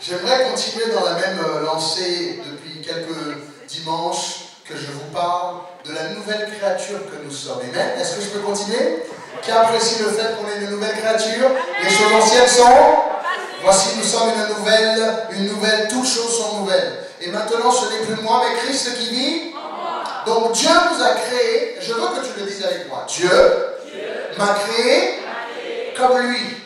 J'aimerais continuer dans la même lancée depuis quelques dimanches que je vous parle de la nouvelle créature que nous sommes. Amen. Est-ce que je peux continuer? Qui apprécie le fait qu'on est une nouvelle créature? Les choses anciennes sont? Voici, nous sommes une nouvelle, toutes choses sont nouvelles. Et maintenant, ce n'est plus moi, mais Christ qui vit. Donc Dieu nous a créés, je veux que tu le dises avec moi. Dieu m'a créé comme lui.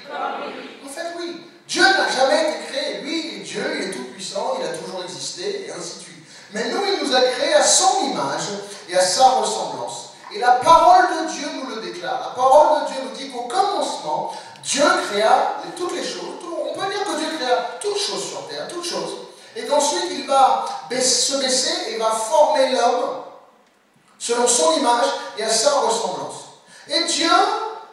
En fait, oui. Dieu n'a jamais été créé. Lui, il est Dieu, il est tout puissant, il a toujours existé, et ainsi de suite. Mais nous, il nous a créés à son image et à sa ressemblance. Et la parole de Dieu nous le déclare. La parole de Dieu nous dit qu'au commencement, Dieu créa toutes les choses. On peut dire que Dieu créa toutes choses sur terre, toutes choses. Et qu'ensuite, il va se baisser et va former l'homme selon son image et à sa ressemblance. Et Dieu,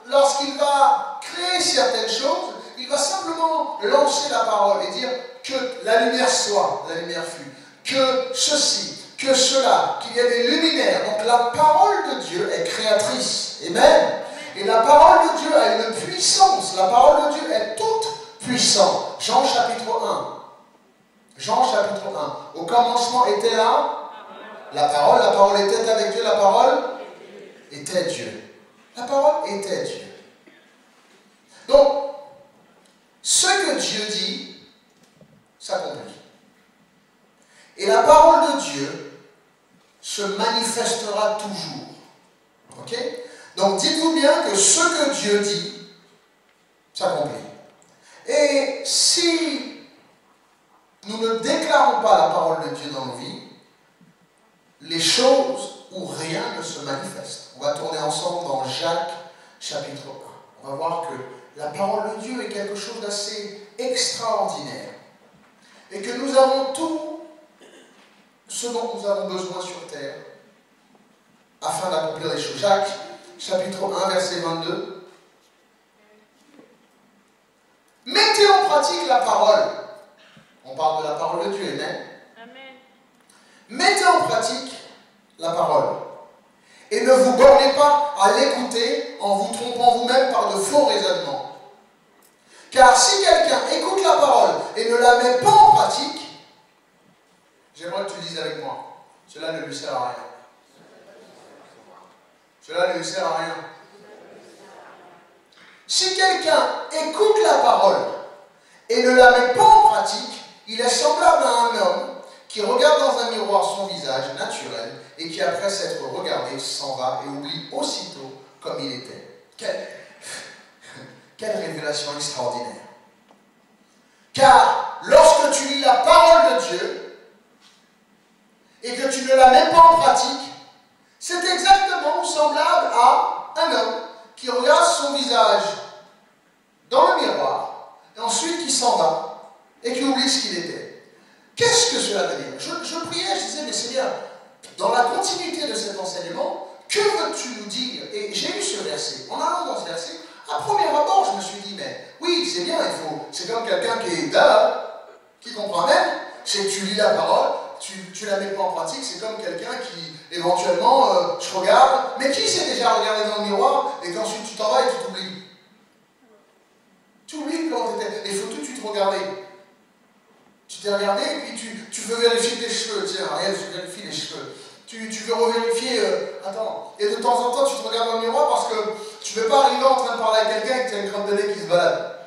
lorsqu'il va créer certaines choses, il va simplement lancer la parole et dire que la lumière soit, la lumière fut, que ceci, que cela, qu'il y ait des luminaires. Donc la parole de Dieu est créatrice. Amen. Et la parole de Dieu a une puissance. La parole de Dieu est toute puissante. Jean chapitre 1. Jean chapitre 1. Au commencement était la parole était avec Dieu, la parole était Dieu. La parole était Dieu. Donc, ce que Dieu dit s'accomplit. Et la parole de Dieu se manifestera toujours. Ok? Donc, dites-vous bien que ce que Dieu dit s'accomplit. Et si nous ne déclarons pas la parole de Dieu dans nos vies, les choses où rien ne se manifeste. On va tourner ensemble dans Jacques chapitre 1. On va voir que la parole de Dieu est quelque chose d'assez extraordinaire. Et que nous avons tout ce dont nous avons besoin sur terre afin d'accomplir les choses. Jacques chapitre 1 verset 22. Mettez en pratique la parole. On parle de la parole de Dieu, amen. Mettez en pratique la parole. Et ne vous bornez pas à l'écouter en vous trompant vous-même par de faux raisonnements. Car si quelqu'un écoute la parole et ne la met pas en pratique, j'aimerais que tu le dises avec moi, cela ne lui sert à rien. Cela ne lui sert à rien. Si quelqu'un écoute la parole et ne la met pas en pratique, il est semblable à un homme qui regarde dans un miroir son visage naturel et qui, après s'être regardé, s'en va et oublie aussitôt comme il était. Quelle révélation extraordinaire. Car lorsque tu lis la parole de Dieu et que tu ne la mets pas en pratique, c'est exactement semblable à un homme qui regarde son visage dans le miroir et ensuite qui s'en va et qui oublie ce qu'il était. Qu'est-ce que cela veut dire? Je priais, je disais, mais Seigneur, dans la continuité de cet enseignement, que veux-tu nous dire? Et j'ai eu ce verset. En allant dans ce verset, à premier abord, je me suis dit, mais oui, c'est bien, c'est comme quelqu'un qui est là, qui comprend même, c'est que tu lis la parole, tu la mets pas en pratique, c'est comme quelqu'un qui, éventuellement, je regarde, mais qui s'est déjà regardé dans le miroir, et qu'ensuite tu t'en vas et tu t'oublies? Tu oublies quand tu étais, il faut tout de suite regarder. Tu t'es regardé et puis tu veux vérifier tes cheveux. Tiens, regarde, je vérifie les cheveux. Tu veux revérifier. Attends. Et de temps en temps, tu te regardes dans le miroir parce que tu ne veux pas arriver en train de parler à quelqu'un et que tu as une crotte de nez qui se balade.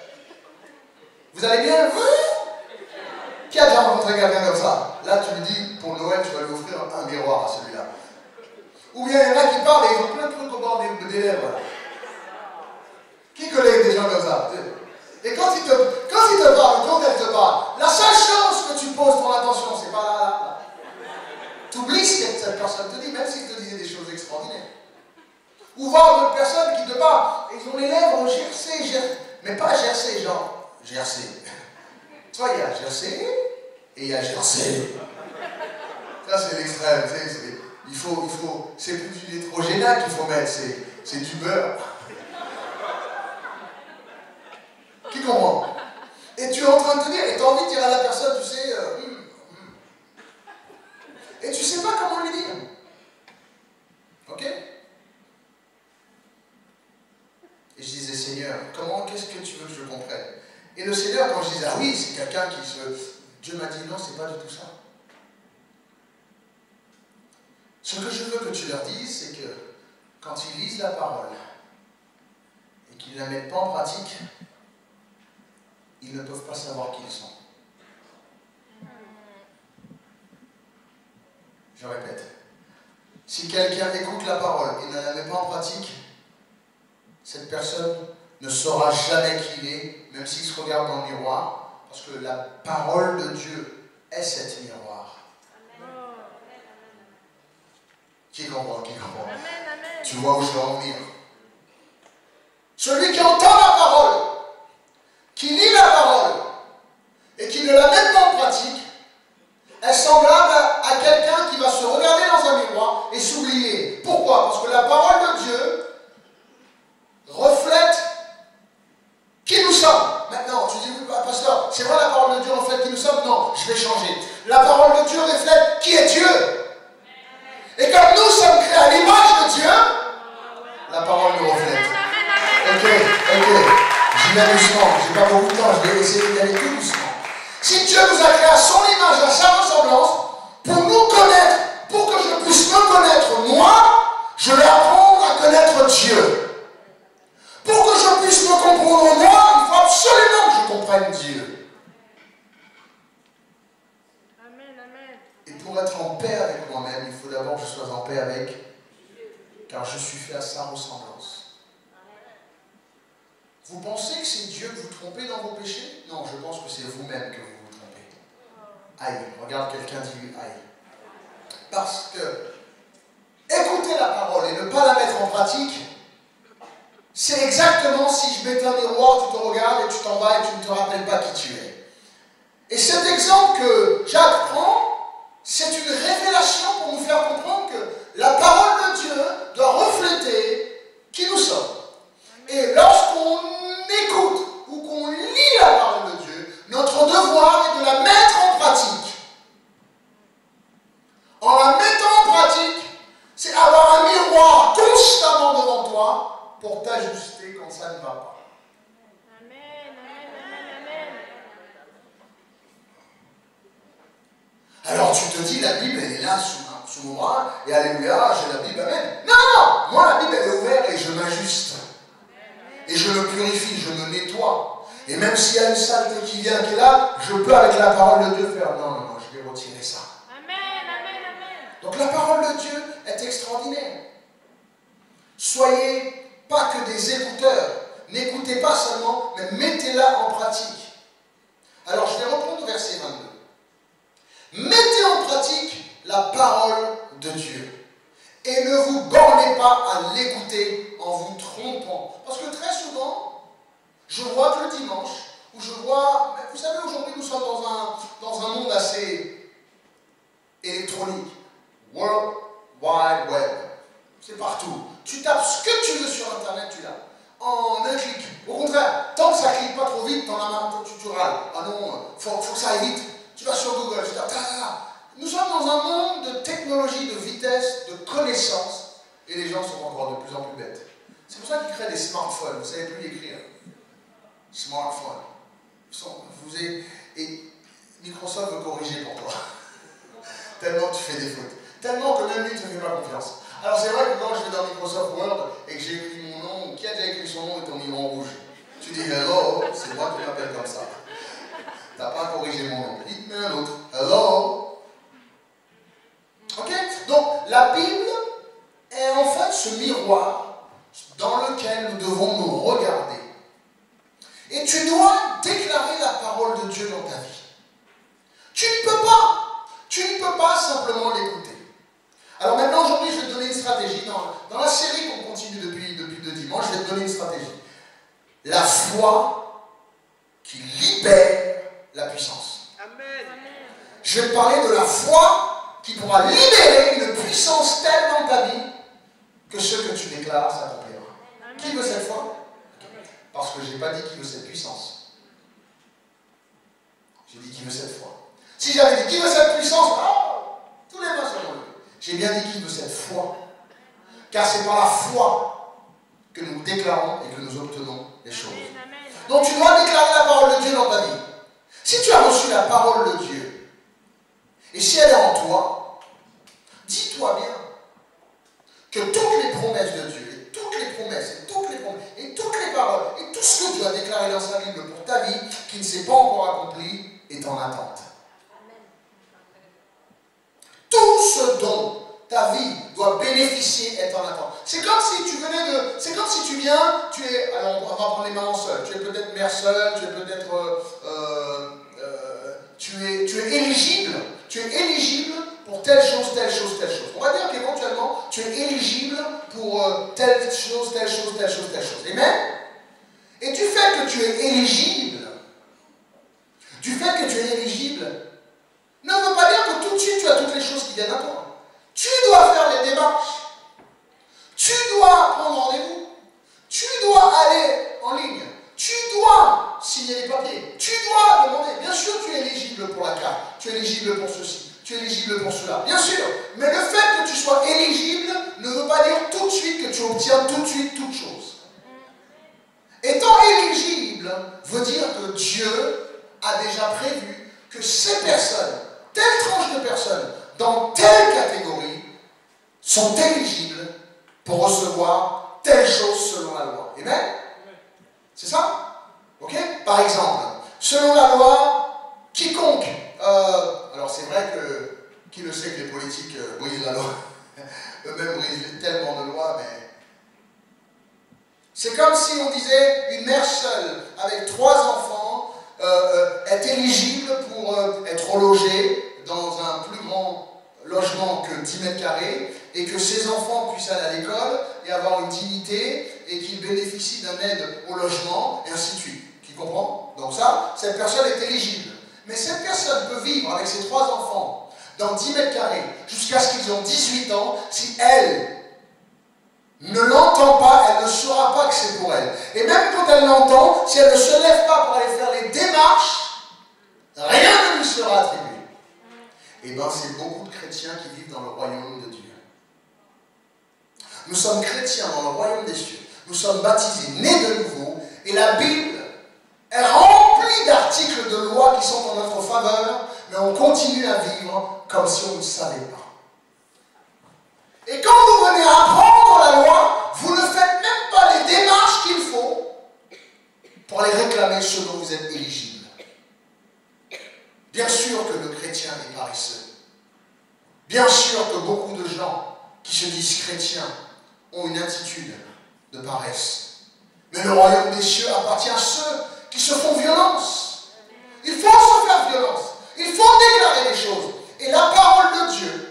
Vous allez bien? Qui a déjà rencontré quelqu'un comme ça? Là, tu me dis, pour Noël, tu vas lui offrir un miroir à celui-là. Ou bien il y en a qui parlent et ils ont plein de trucs au bord des lèvres. Qui connaît des gens comme ça? Et quand il te parle, quand elle te parle, la seule chose que tu poses ton attention, c'est pas là. Tu oublies ce que cette personne te dit, même s'il te disait des choses extraordinaires. Ou voir d'autres personnes qui te parlent, ils ont les lèvres gercées, mais pas gercées, genre gercées. Tu vois, il y a gercé et il y a gercé. Ça, c'est l'extrême. C'est plus du Neutrogena qu'il faut mettre, c'est du beurre. Qui comprend? Et tu es en train de te dire, et tu as envie de dire à la personne, tu sais, et tu ne sais pas comment lui dire. Ok? Et je disais, Seigneur, qu'est-ce que tu veux que je comprenne? Et le Seigneur, quand je disais, ah oui, c'est quelqu'un qui se... Dieu m'a dit, non, c'est pas du tout ça. Ce que je veux que tu leur dises, c'est que quand ils lisent la parole et qu'ils ne la mettent pas en pratique, ils ne peuvent pas savoir qui ils sont. Je répète. Si quelqu'un écoute la parole et ne la met pas en pratique, cette personne ne saura jamais qui il est, même s'il se regarde dans le miroir, parce que la parole de Dieu est cet miroir. Qui comprend, qui comprend? Tu vois où je veux en venir. Celui qui entend la parole, qui lit la parole, et qui ne la met pas en pratique, est semblable à quelqu'un qui va se regarder dans un miroir et s'oublier. Pourquoi? Parce que la parole de Dieu reflète qui nous sommes. Maintenant, tu dis, oui, pasteur, c'est vrai la parole de Dieu reflète qui nous sommes? Non, je vais changer. La parole de Dieu reflète qui est Dieu. Et comme nous sommes créés à l'image de Dieu, la parole nous reflète. Ok. J'y vais doucement, j'ai pas beaucoup de temps, je vais essayer d'y aller tout doucement. Si Dieu nous a créé à son image, à sa ressemblance, pour nous connaître, pour que je puisse me connaître moi, je vais apprendre à connaître Dieu. Pour que je puisse me comprendre moi, il faut absolument que je comprenne Dieu. Amen. Et pour être en paix avec moi-même, il faut d'abord que je sois en paix avec Dieu, car je suis fait à sa ressemblance. Vous pensez que c'est Dieu que vous trompez dans vos péchés? Non, je pense que c'est vous-même que vous vous trompez. Aïe, regarde quelqu'un dit aïe. Parce que écouter la parole et ne pas la mettre en pratique, c'est exactement si je mettais un miroir, tu te regardes et tu t'en vas et tu ne te rappelles pas qui tu es. Et cet exemple que Jacques prend, c'est une révélation pour nous faire comprendre que la parole de Dieu doit refléter qui nous sommes. Et lorsqu'on écoute ou qu'on lit la parole de Dieu, notre devoir est de la mettre en pratique. En la mettant en pratique, c'est avoir un miroir constamment devant toi pour t'ajuster quand ça ne va pas. Amen. Alors tu te dis, la Bible elle est là sous mon bras, et alléluia, j'ai la Bible, amen. Non, moi la Bible elle est ouverte et je m'ajuste. Et je me purifie, je me nettoie. Et même s'il y a une saleté qui vient, qui est là, je peux avec la parole de Dieu faire, non, je vais retirer ça. Amen. Donc la parole de Dieu est extraordinaire. Soyez pas que des écouteurs. N'écoutez pas seulement, mais mettez-la en pratique. Alors je vais reprendre verset 22. Mettez en pratique la parole de Dieu. Et ne vous bornez pas à l'écouter en vous trompant. Parce que très souvent, je vois que le dimanche, où je vois, vous savez, aujourd'hui nous sommes dans un monde assez électronique. World Wide Web. C'est partout. Tu tapes ce que tu veux sur Internet, tu l'as. En un clic. Au contraire, tant que ça ne clique pas trop vite, t'en as marre, tu râles. Ah non, faut que ça aille vite. Tu vas sur Google, tu tapes. Nous sommes dans un monde de technologie, de vitesse, de connaissance, et les gens sont encore de plus en plus bêtes. C'est pour ça qu'ils créent des smartphones, vous ne savez plus l'écrire. Smartphone. Et Microsoft veut corriger pour toi. Tellement tu fais des fautes. Tellement que même lui ne te fait pas confiance. Alors c'est vrai que quand je vais dans Microsoft Word et que j'ai écrit mon nom, qui a déjà écrit son nom et ton nom en rouge, tu dis hello, c'est moi qui m'appelle comme ça. Tu n'as pas corrigé mon nom. Il te met un autre. Hello. Ok? Donc la Bible est en fait ce miroir dans lequel nous devons nous regarder. Et tu dois déclarer la parole de Dieu dans ta vie. Tu ne peux pas simplement l'écouter. Alors maintenant, aujourd'hui, je vais te donner une stratégie. Dans la série qu'on continue depuis 2 dimanches, je vais te donner une stratégie. La foi qui libère la puissance. Amen. Je vais te parler de la foi qui pourra libérer une puissance telle dans ta vie que ce que tu déclares s'accomplira. Qui veut cette foi? Parce que je n'ai pas dit qui veut cette puissance. J'ai dit qui veut cette foi. Si j'avais dit qui veut cette puissance, tous les mains sont levées. J'ai bien dit qui veut cette foi. Car c'est par la foi que nous déclarons et que nous obtenons les choses. Donc tu dois déclarer la parole de Dieu dans ta vie. Si tu as reçu la parole de Dieu, et si elle est en toi, dis-toi bien que toutes les promesses de Dieu, et toutes les promesses, et toutes les promesses, et toutes les paroles, et tout ce que Dieu a déclaré dans sa Bible pour ta vie, qui ne s'est pas encore accompli, est en attente. Tout ce dont ta vie doit bénéficier est en attente. C'est comme si tu venais de... C'est comme si tu viens, tu es... Alors on va prendre les mamans seules. Tu es peut-être mère seule, tu es peut-être... tu es éligible. Tu es éligible pour telle chose, telle chose, telle chose. On va dire qu'éventuellement, tu es éligible pour telle chose, telle chose, telle chose, telle chose. Amen? Et du fait que tu es éligible, ne veut pas dire que tout de suite tu as toutes les choses qui viennent à toi. Tu dois faire les démarches. Tu dois prendre rendez-vous. Tu dois aller en ligne. Tu dois signer les papiers. Tu dois demander. Bien sûr, tu es éligible pour la carte. Tu es éligible pour ceci. Tu es éligible pour cela. Bien sûr. Mais le fait que tu sois éligible ne veut pas dire tout de suite que tu obtiens tout de suite toute chose. Étant éligible veut dire que Dieu a déjà prévu que ces personnes, telle tranche de personnes, dans telle catégorie, sont éligibles pour recevoir telle chose selon la loi. Amen? C'est ça? Ok? Par exemple, selon la loi, quiconque... alors c'est vrai que qui le sait que les politiques brisent la loi? Eux-mêmes brisent tellement de lois, mais... C'est comme si on disait une mère seule avec 3 enfants est éligible pour être logée dans un plus grand logement que 10 mètres carrés et que ses enfants puissent aller à l'école et avoir une dignité et qu'ils bénéficient d'un aide au logement et ainsi de suite. Qui comprend? Donc ça, cette personne est éligible. Mais cette personne peut vivre avec ses 3 enfants dans 10 mètres carrés jusqu'à ce qu'ils ont 18 ans si elle ne l'entend pas, elle ne saura pas que c'est pour elle. Et même quand elle l'entend, si elle ne se lève pas pour aller faire les démarches, rien ne lui sera attribué. Et bien c'est beaucoup de chrétiens qui vivent dans le royaume de Dieu. Nous sommes chrétiens dans le royaume des cieux. Nous sommes baptisés, nés de nouveau. Et la Bible est remplie d'articles de loi qui sont en notre faveur, mais on continue à vivre comme si on ne savait pas. Et quand vous venez apprendre la loi, vous ne faites même pas les démarches qu'il faut pour aller réclamer ce dont vous êtes éligible. Bien sûr que le chrétien est paresseux. Bien sûr que beaucoup de gens qui se disent chrétiens ont une attitude de paresse. Mais le royaume des cieux appartient à ceux qui se font violence. Il faut se faire violence. Il faut déclarer les choses. Et la parole de Dieu,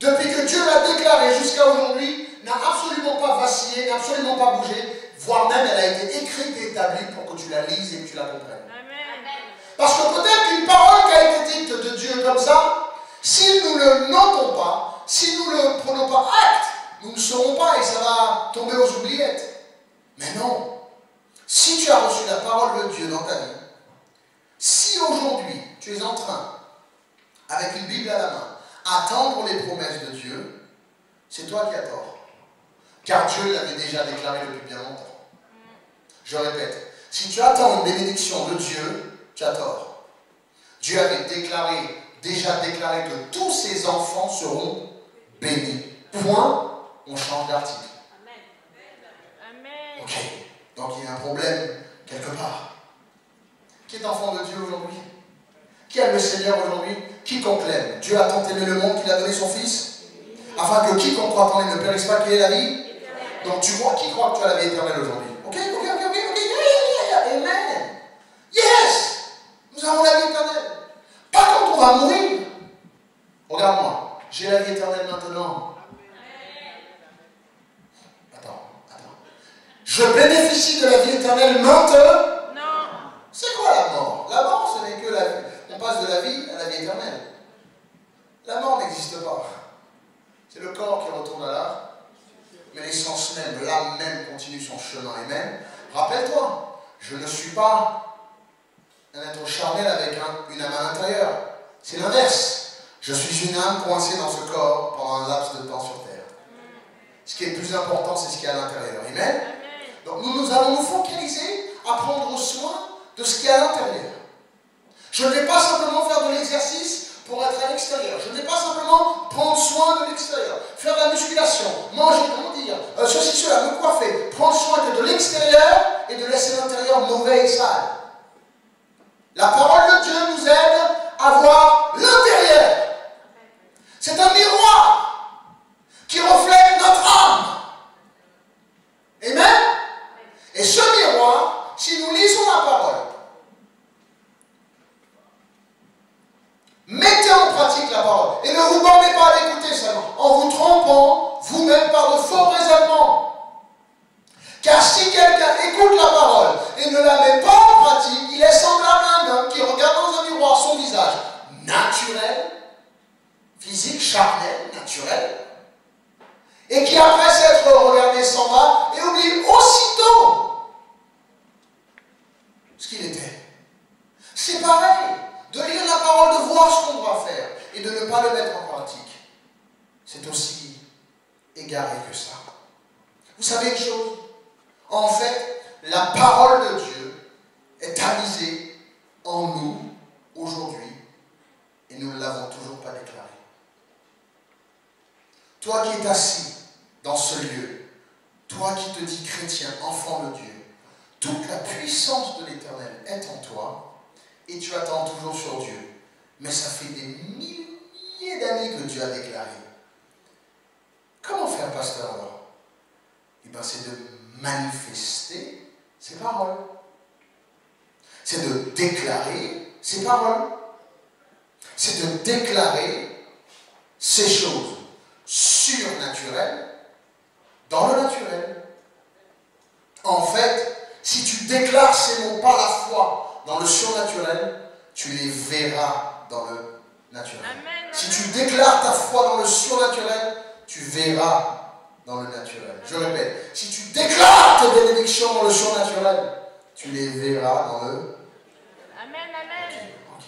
depuis que Dieu l'a déclarée jusqu'à aujourd'hui, n'a absolument pas vacillé, n'a absolument pas bougé, voire même elle a été écrite et établie pour que tu la lises et que tu la comprennes. Parce que peut-être qu'une parole qui a été dite de Dieu comme ça, si nous ne le notons pas, si nous ne prenons pas acte, nous ne saurons pas et ça va tomber aux oubliettes. Mais non. Si tu as reçu la parole de Dieu dans ta vie, si aujourd'hui tu es en train, avec une Bible à la main, attendre les promesses de Dieu, c'est toi qui as tort. Car Dieu l'avait déjà déclaré depuis bien longtemps. Je répète, si tu attends une bénédiction de Dieu, tu as tort. Dieu avait déjà déclaré que tous ses enfants seront bénis. Point, on change d'article. Amen. Ok, donc il y a un problème quelque part. Qui est enfant de Dieu aujourd'hui? Qui aime le Seigneur aujourd'hui? Quiconque l'aime. Dieu a tant aimé le monde qu'il a donné son Fils, afin que quiconque croit en lui ne périsse pas, qu'il ait la vie. Donc tu crois, qui croit que tu as la vie éternelle aujourd'hui? Ok. Amen. Yes! Nous avons la vie éternelle. Pas quand on va mourir. Regarde-moi, j'ai la vie éternelle maintenant. Attends. Je bénéficie de la vie éternelle maintenant. Non. C'est quoi la mort? La mort, ce n'est que la vie. On passe de la vie à la vie éternelle. La mort n'existe pas. C'est le corps qui retourne à l'âme, mais l'essence même, l'âme même continue son chemin. Amen. Rappelle-toi, je ne suis pas un être charnel avec une âme à l'intérieur. C'est l'inverse. Je suis une âme coincée dans ce corps pendant un laps de temps sur terre. Ce qui est le plus important, c'est ce qui est à l'intérieur. Amen. Donc nous allons nous focaliser à prendre soin de ce qui est à l'intérieur. Je ne vais pas simplement faire de l'exercice pour être à l'extérieur. Je ne vais pas simplement prendre soin de l'extérieur, faire de la musculation, manger, grandir, ceci, cela, me coiffer, prendre soin que de l'extérieur et de laisser l'intérieur mauvais et sale. La parole de Dieu nous aide à voir l'intérieur. C'est un miroir qui reflète notre âme. Amen. Et ce miroir, si nous lisons la parole, mettez en pratique la parole. Et ne vous bornez pas à l'écouter seulement, en vous trompant vous-même par de faux raisonnements. Car si quelqu'un écoute la parole et ne la met pas en pratique, il est semblable à un homme qui regarde dans un miroir son visage naturel, physique, charnel, naturel, et qui après s'être regardé s'en va et oublie aussitôt ce qu'il était. C'est pareil, de lire la parole, de voir ce qu'on doit faire et de ne pas le mettre en pratique. C'est aussi égaré que ça. Vous savez une chose? En fait, la parole de Dieu est avisée en nous aujourd'hui et nous ne l'avons toujours pas déclarée. Toi qui es assis dans ce lieu, toi qui te dis chrétien, enfant de Dieu, toute la puissance de l'Éternel est en toi et tu attends toujours sur Dieu. Mais ça fait des milliers d'années que Dieu a déclaré. Comment faire, pasteur, alors? Eh bien, c'est de manifester ses paroles. C'est de déclarer ses paroles. C'est de déclarer ces choses surnaturelles dans le naturel. En fait, si tu déclares ces mots par la foi dans le surnaturel, tu les verras dans le naturel. Amen. Si tu déclares ta foi dans le surnaturel, tu verras dans le naturel. Je répète, si tu déclares tes bénédictions dans le surnaturel, tu les verras dans le... Amen, amen. Ok.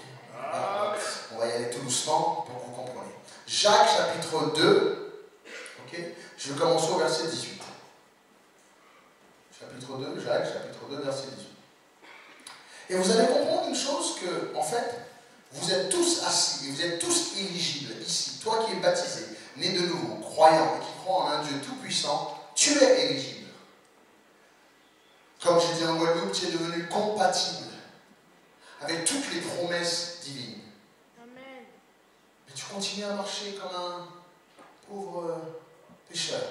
On va y aller tout doucement pour que vous compreniez. Jacques chapitre 2, ok. Je vais commencer au verset 18. Chapitre 2, Jacques chapitre 2, verset 18. Et vous allez comprendre une chose que, en fait, vous êtes tous assis et vous êtes tous éligibles ici. Toi qui es baptisé, né de nouveau, croyant et qui croit en un Dieu tout-puissant, tu es éligible. Comme j'ai dit en Guadeloupe, tu es devenu compatible avec toutes les promesses divines. Amen. Mais tu continues à marcher comme un pauvre pécheur.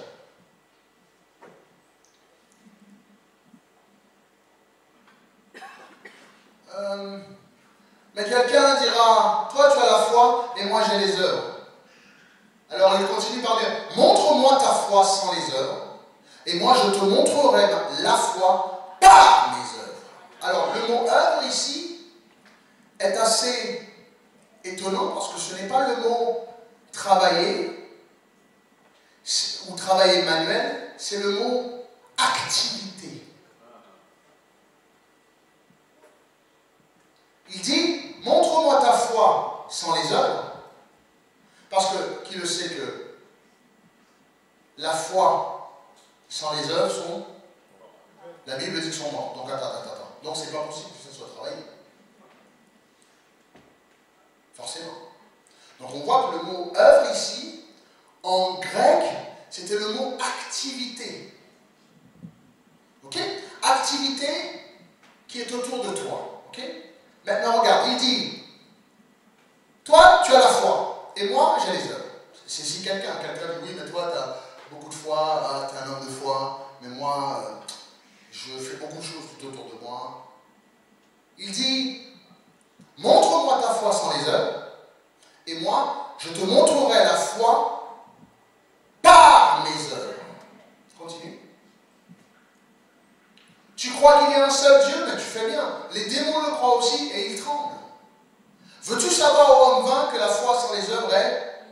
Mais quelqu'un dira, toi tu as la foi et moi j'ai les œuvres. Alors il continue par dire, montre-moi ta foi sans les œuvres et moi je te montrerai la foi par mes œuvres. Alors le mot œuvre ici est assez étonnant parce que ce n'est pas le mot travailler ou travailler manuel, c'est le mot activité. Il dit, montre-moi ta foi sans les œuvres, parce que qui le sait que la foi sans les œuvres sont, la Bible dit qu'ils sont morts. Donc attends. Donc c'est pas possible que ça soit travaillé. Forcément. Donc on voit que le mot œuvre ici, en grec, c'était le mot activité. Ok? Activité qui est autour de toi. Ok? Maintenant, regarde, il dit, toi, tu as la foi, et moi, j'ai les œuvres. C'est si quelqu'un dit, oui, mais toi, tu as beaucoup de foi, tu es un homme de foi, mais moi, je fais beaucoup de choses tout autour de moi. Il dit, montre-moi ta foi sans les œuvres, et moi, je te montrerai la foi par mes œuvres. Continue. Tu crois qu'il y a un seul Dieu, mais tu fais bien. Les démons le croient aussi et ils tremblent. Veux-tu savoir, ô homme vain, que la foi sans les œuvres est?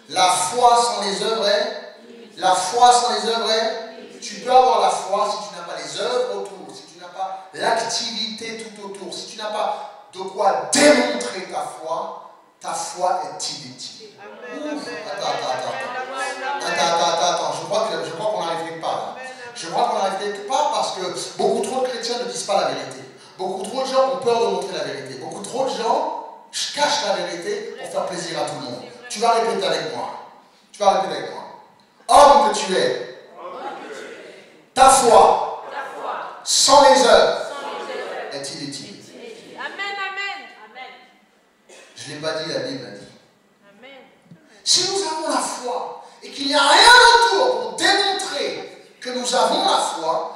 La foi sans les œuvres est? La foi sans les œuvres est? Tu peux avoir la foi si tu n'as pas les œuvres autour, si tu n'as pas l'activité tout autour, si tu n'as pas de quoi démontrer ta foi est inutile. Attends. Je crois qu'on n'arrive quelque part là. Je crois qu'on n'arrive quelque part parce parce que beaucoup trop de chrétiens ne disent pas la vérité. Beaucoup trop de gens ont peur de montrer la vérité. Beaucoup trop de gens cachent la vérité pour faire plaisir à tout le monde. Tu vas répéter avec moi. Tu vas répéter avec moi. Homme que tu es, ta foi, sans les œuvres, est inutile. Amen, amen. Amen. Je ne l'ai pas dit, la Bible a dit. Amen. Si nous avons la foi et qu'il n'y a rien autour pour démontrer que nous avons la foi,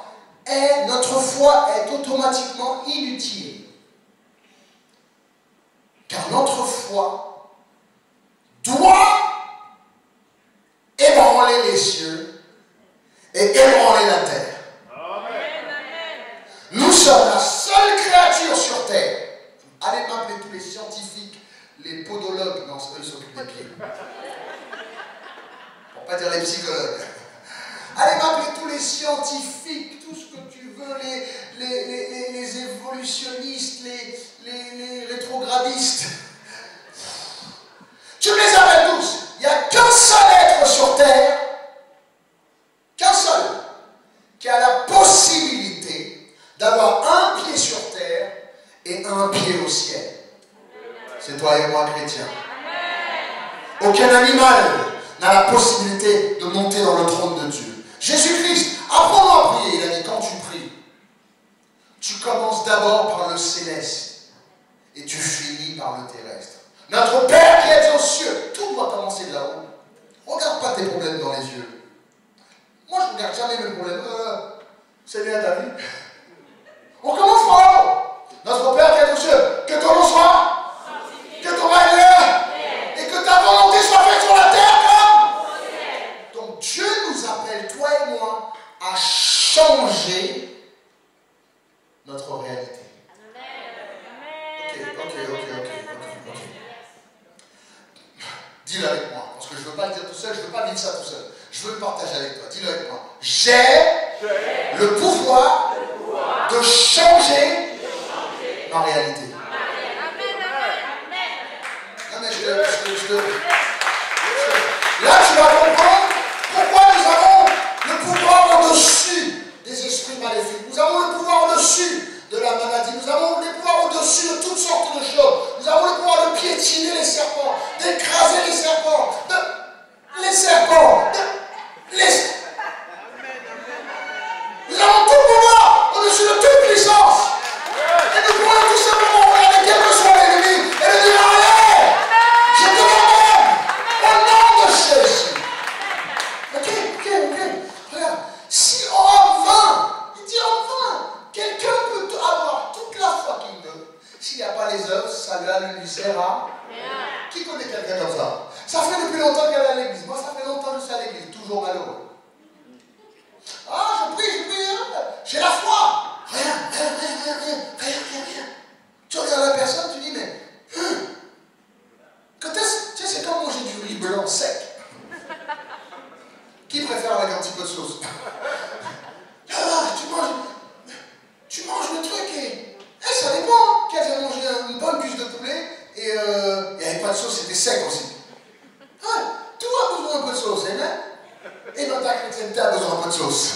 notre foi est automatiquement inutile. Car notre foi doit ébranler les cieux et ébranler la terre. Amen, amen. Nous sommes la seule créature sur terre. Allez m'appeler tous les scientifiques, les podologues, non, eux ils s'occupent des pieds. Pour pas dire les psychologues. Allez m'appeler tous les scientifiques, tout ce que tu veux, les évolutionnistes, les rétrogradistes. Tu me les appelles tous. Il n'y a qu'un seul être sur terre, qu'un seul, qui a la possibilité d'avoir un pied sur terre et un pied au ciel. C'est toi et moi, chrétiens. Aucun animal n'a la possibilité de monter dans le trône de Dieu. Jésus-Christ, apprends-nous à prier. Il a dit, quand tu pries, tu commences d'abord par le céleste et tu finis par le terrestre. Notre Père qui est aux cieux, tout doit commencer de là-haut. Regarde pas tes problèmes dans les yeux. Moi, je ne regarde jamais mes problèmes. Seigneur, t'as vu? On commence par là-haut. Notre Père qui est aux cieux, que ton nom soit, que ton règne vienne, et que ta volonté soit faite sur la terre comme. Donc Dieu nous appelle, toi et moi, à changer notre réalité. Ok. Dis-le avec moi, parce que je ne veux pas le dire tout seul, je ne veux pas vivre ça tout seul. Je veux le partager avec toi. Dis-le avec moi. J'ai le pouvoir de changer ma réalité. Non mais là, tu vas comprendre pourquoi nous avons le pouvoir au-dessus des esprits maléfiques. Nous avons le pouvoir au-dessus de la maladie. Nous avons le pouvoir au-dessus de toutes sortes de choses. Nous avons le pouvoir de piétiner les serpents, d'écraser les serpents, Nous avons tout pouvoir au-dessus de toute puissance. Et nous pouvons tout simplement regarder quel que soit l'ennemi et lui dire, allez, je te l'ordonne au nom de Jésus. Ok. Regarde, si en vain, il dit en vain, quelqu'un peut avoir toute la foi qu'il veut. S'il n'y a pas les œuvres, ça ne lui sert à rien. Qui connaît quelqu'un comme ça? Ça fait depuis longtemps qu'elle est à l'église. Moi, ça fait longtemps que je suis à l'église, toujours malheureux. Ah, je prie, j'ai la foi. Rien. Tu regardes la personne, tu dis, mais, tu sais, c'est comme manger du riz blanc sec. Qui préfère avec un petit peu de sauce? Tu manges le truc et ça dépend. Qu'elle a mangé une bonne cuisse de poulet et il n'y avait pas de sauce, c'était sec aussi. Tout a besoin d'un peu de sauce, amen. Et dans ta chrétienté a besoin d'un peu de sauce.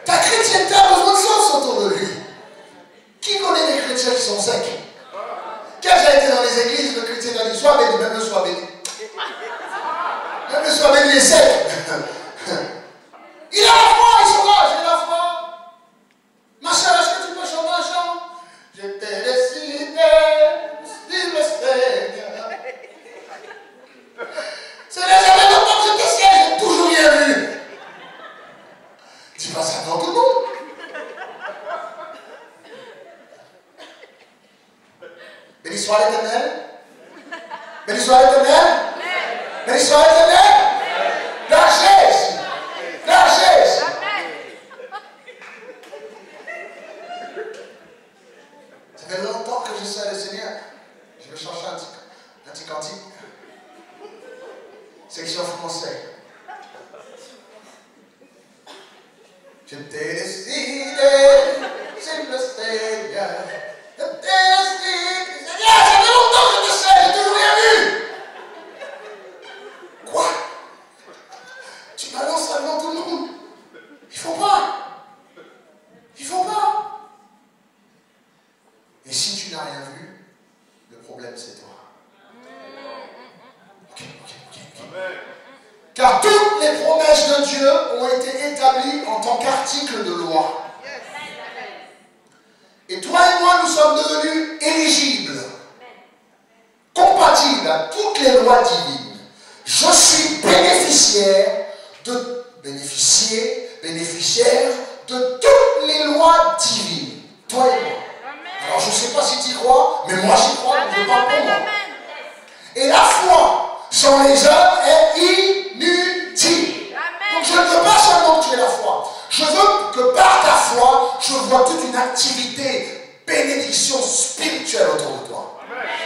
Ta chrétienté a besoin de sauce autour de lui. Qui connaît les chrétiens qui sont secs? Quand j'ai été dans les églises, le chrétien a dit, sois béni, même le sois béni. Même le soir béni est sec. Il a la foi, ils sont là, j'ai la foi. Ma soeur, est-ce que tu peux chanter un chant? Je t'ai décidé, vive le Seigneur. C'est les années longtemps que je te sais, j'ai toujours rien vu. Dis pas ça devant tout le monde. Béni soit l'Éternel. Béni soit l'Éternel. Béni soit l'Éternel. La Jésus. Ça fait longtemps que je sais le Seigneur. Je vais chercher un petit cantique. Section français. Je t'ai décidé, c'est le Seigneur. Je t'ai décidé, Seigneur, ça fait longtemps que je te sais, j'ai toujours rien vu. Quoi? Tu balances ça devant tout le monde? Il faut pas. établi en tant qu'article de loi. Et toi et moi, nous sommes devenus éligibles, compatibles à toutes les lois divines. Je suis bénéficiaire de toutes les lois divines. Toi et moi. Alors je ne sais pas si tu y crois, mais moi j'y crois, je parle pour moi. Et la foi sans les œuvres est inutile. Donc je ne veux pas seulement que tu aies la foi. Je veux que par ta foi, je vois toute une activité, bénédiction spirituelle autour de toi.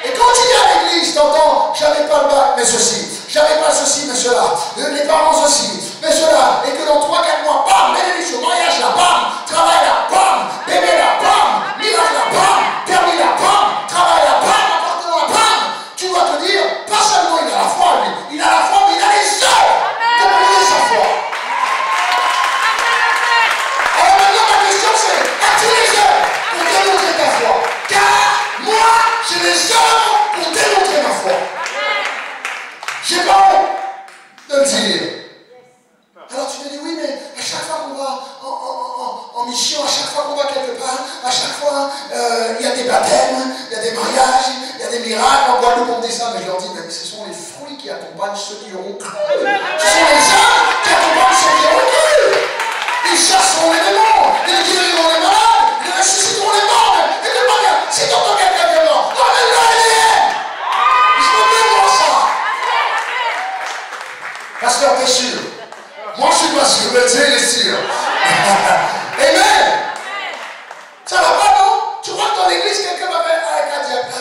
Et quand tu viens à l'église, tu entends, j'avais pas le bac, mais ceci, j'avais pas ceci, mais cela, les parents ceci, mais cela, et que dans 3-4 mois, bam, bénédiction, mariage là, bam, travail là, bam, bébé là, bam, miracle là, bam, permis là, bam, travail là, bam, appartement là, bam. Tu vas te dire, pas seulement il a la foi, lui, il a la foi, mais il a les œuvres pour prouver sa foi. Alors maintenant, ma question c'est, as-tu les œuvres pour démontrer ta foi? Car moi, j'ai les œuvres pour démontrer ma foi. J'ai pas honte de le dire. Alors tu me dis, oui, mais à chaque fois qu'on va en mission, à chaque fois qu'on va quelque part, à chaque fois, il y a des baptêmes, il y a des mariages, il y a des miracles. En Guadeloupe, on dit ça, mais je leur dis, mais ce sont les fruits qui accompagnent ceux qui auront cru. Ce sont les œuvres qui accompagnent ceux qui auront cru. Ils chasseront les démons, ils guériront les malades, ils ressusciteront les morts. Et de manière, si tu entends quelqu'un qui est mort, ramène-le à l'IM. Je me mémoire ça. Pasteur, t'es sûr? Moi, je suis pas sûr, mais Dieu, il est sûr. Amen. Ça va pas, non? Tu vois que dans l'église, quelqu'un va faire un cardiaque.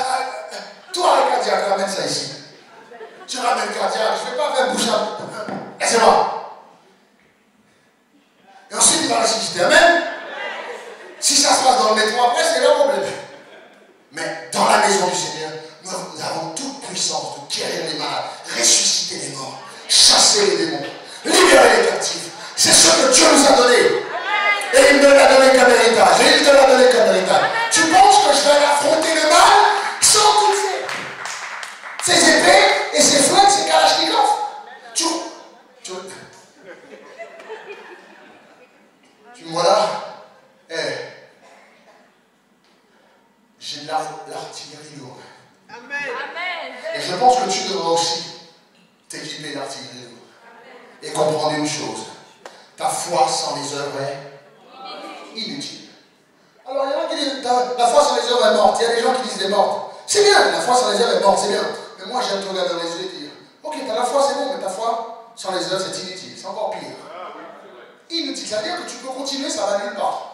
Toi, un cardiaque, ramène ça ici. Tu ramènes le cardiaque, je ne vais pas faire bouche à... Laissez-moi. Et ensuite, il va ressusciter. Amen. Si ça se passe dans le métro après, c'est le problème. Mais dans la maison du Seigneur, nous avons toute puissance de guérir les malades, ressusciter les morts, chasser les démons, libérer les captifs. C'est ce que Dieu nous a donné. Et il ne l'a donné qu'un héritage. Et il te l'a donné qu'un héritage. Tu penses que je vais affronter le mal sans toutes ces épées et ces flingues, ces kalachnikovs? Tu me vois là? J'ai de l'artillerie lourde. Amen. Et je pense que tu devras aussi t'équiper d'artillerie lourde. Et comprendre une chose. Ta foi sans les œuvres est inutile. Alors il y en a qui disent la foi sans les œuvres est morte. Il y a des gens qui disent elle est morte. C'est bien, la foi sans les œuvres est morte, c'est bien. Mais moi j'aime te regarder dans les yeux et dire, ok, t'as la foi, c'est bon, mais ta foi sans les œuvres c'est inutile. C'est encore pire. Inutile, ça veut dire que tu peux continuer, ça va nulle part.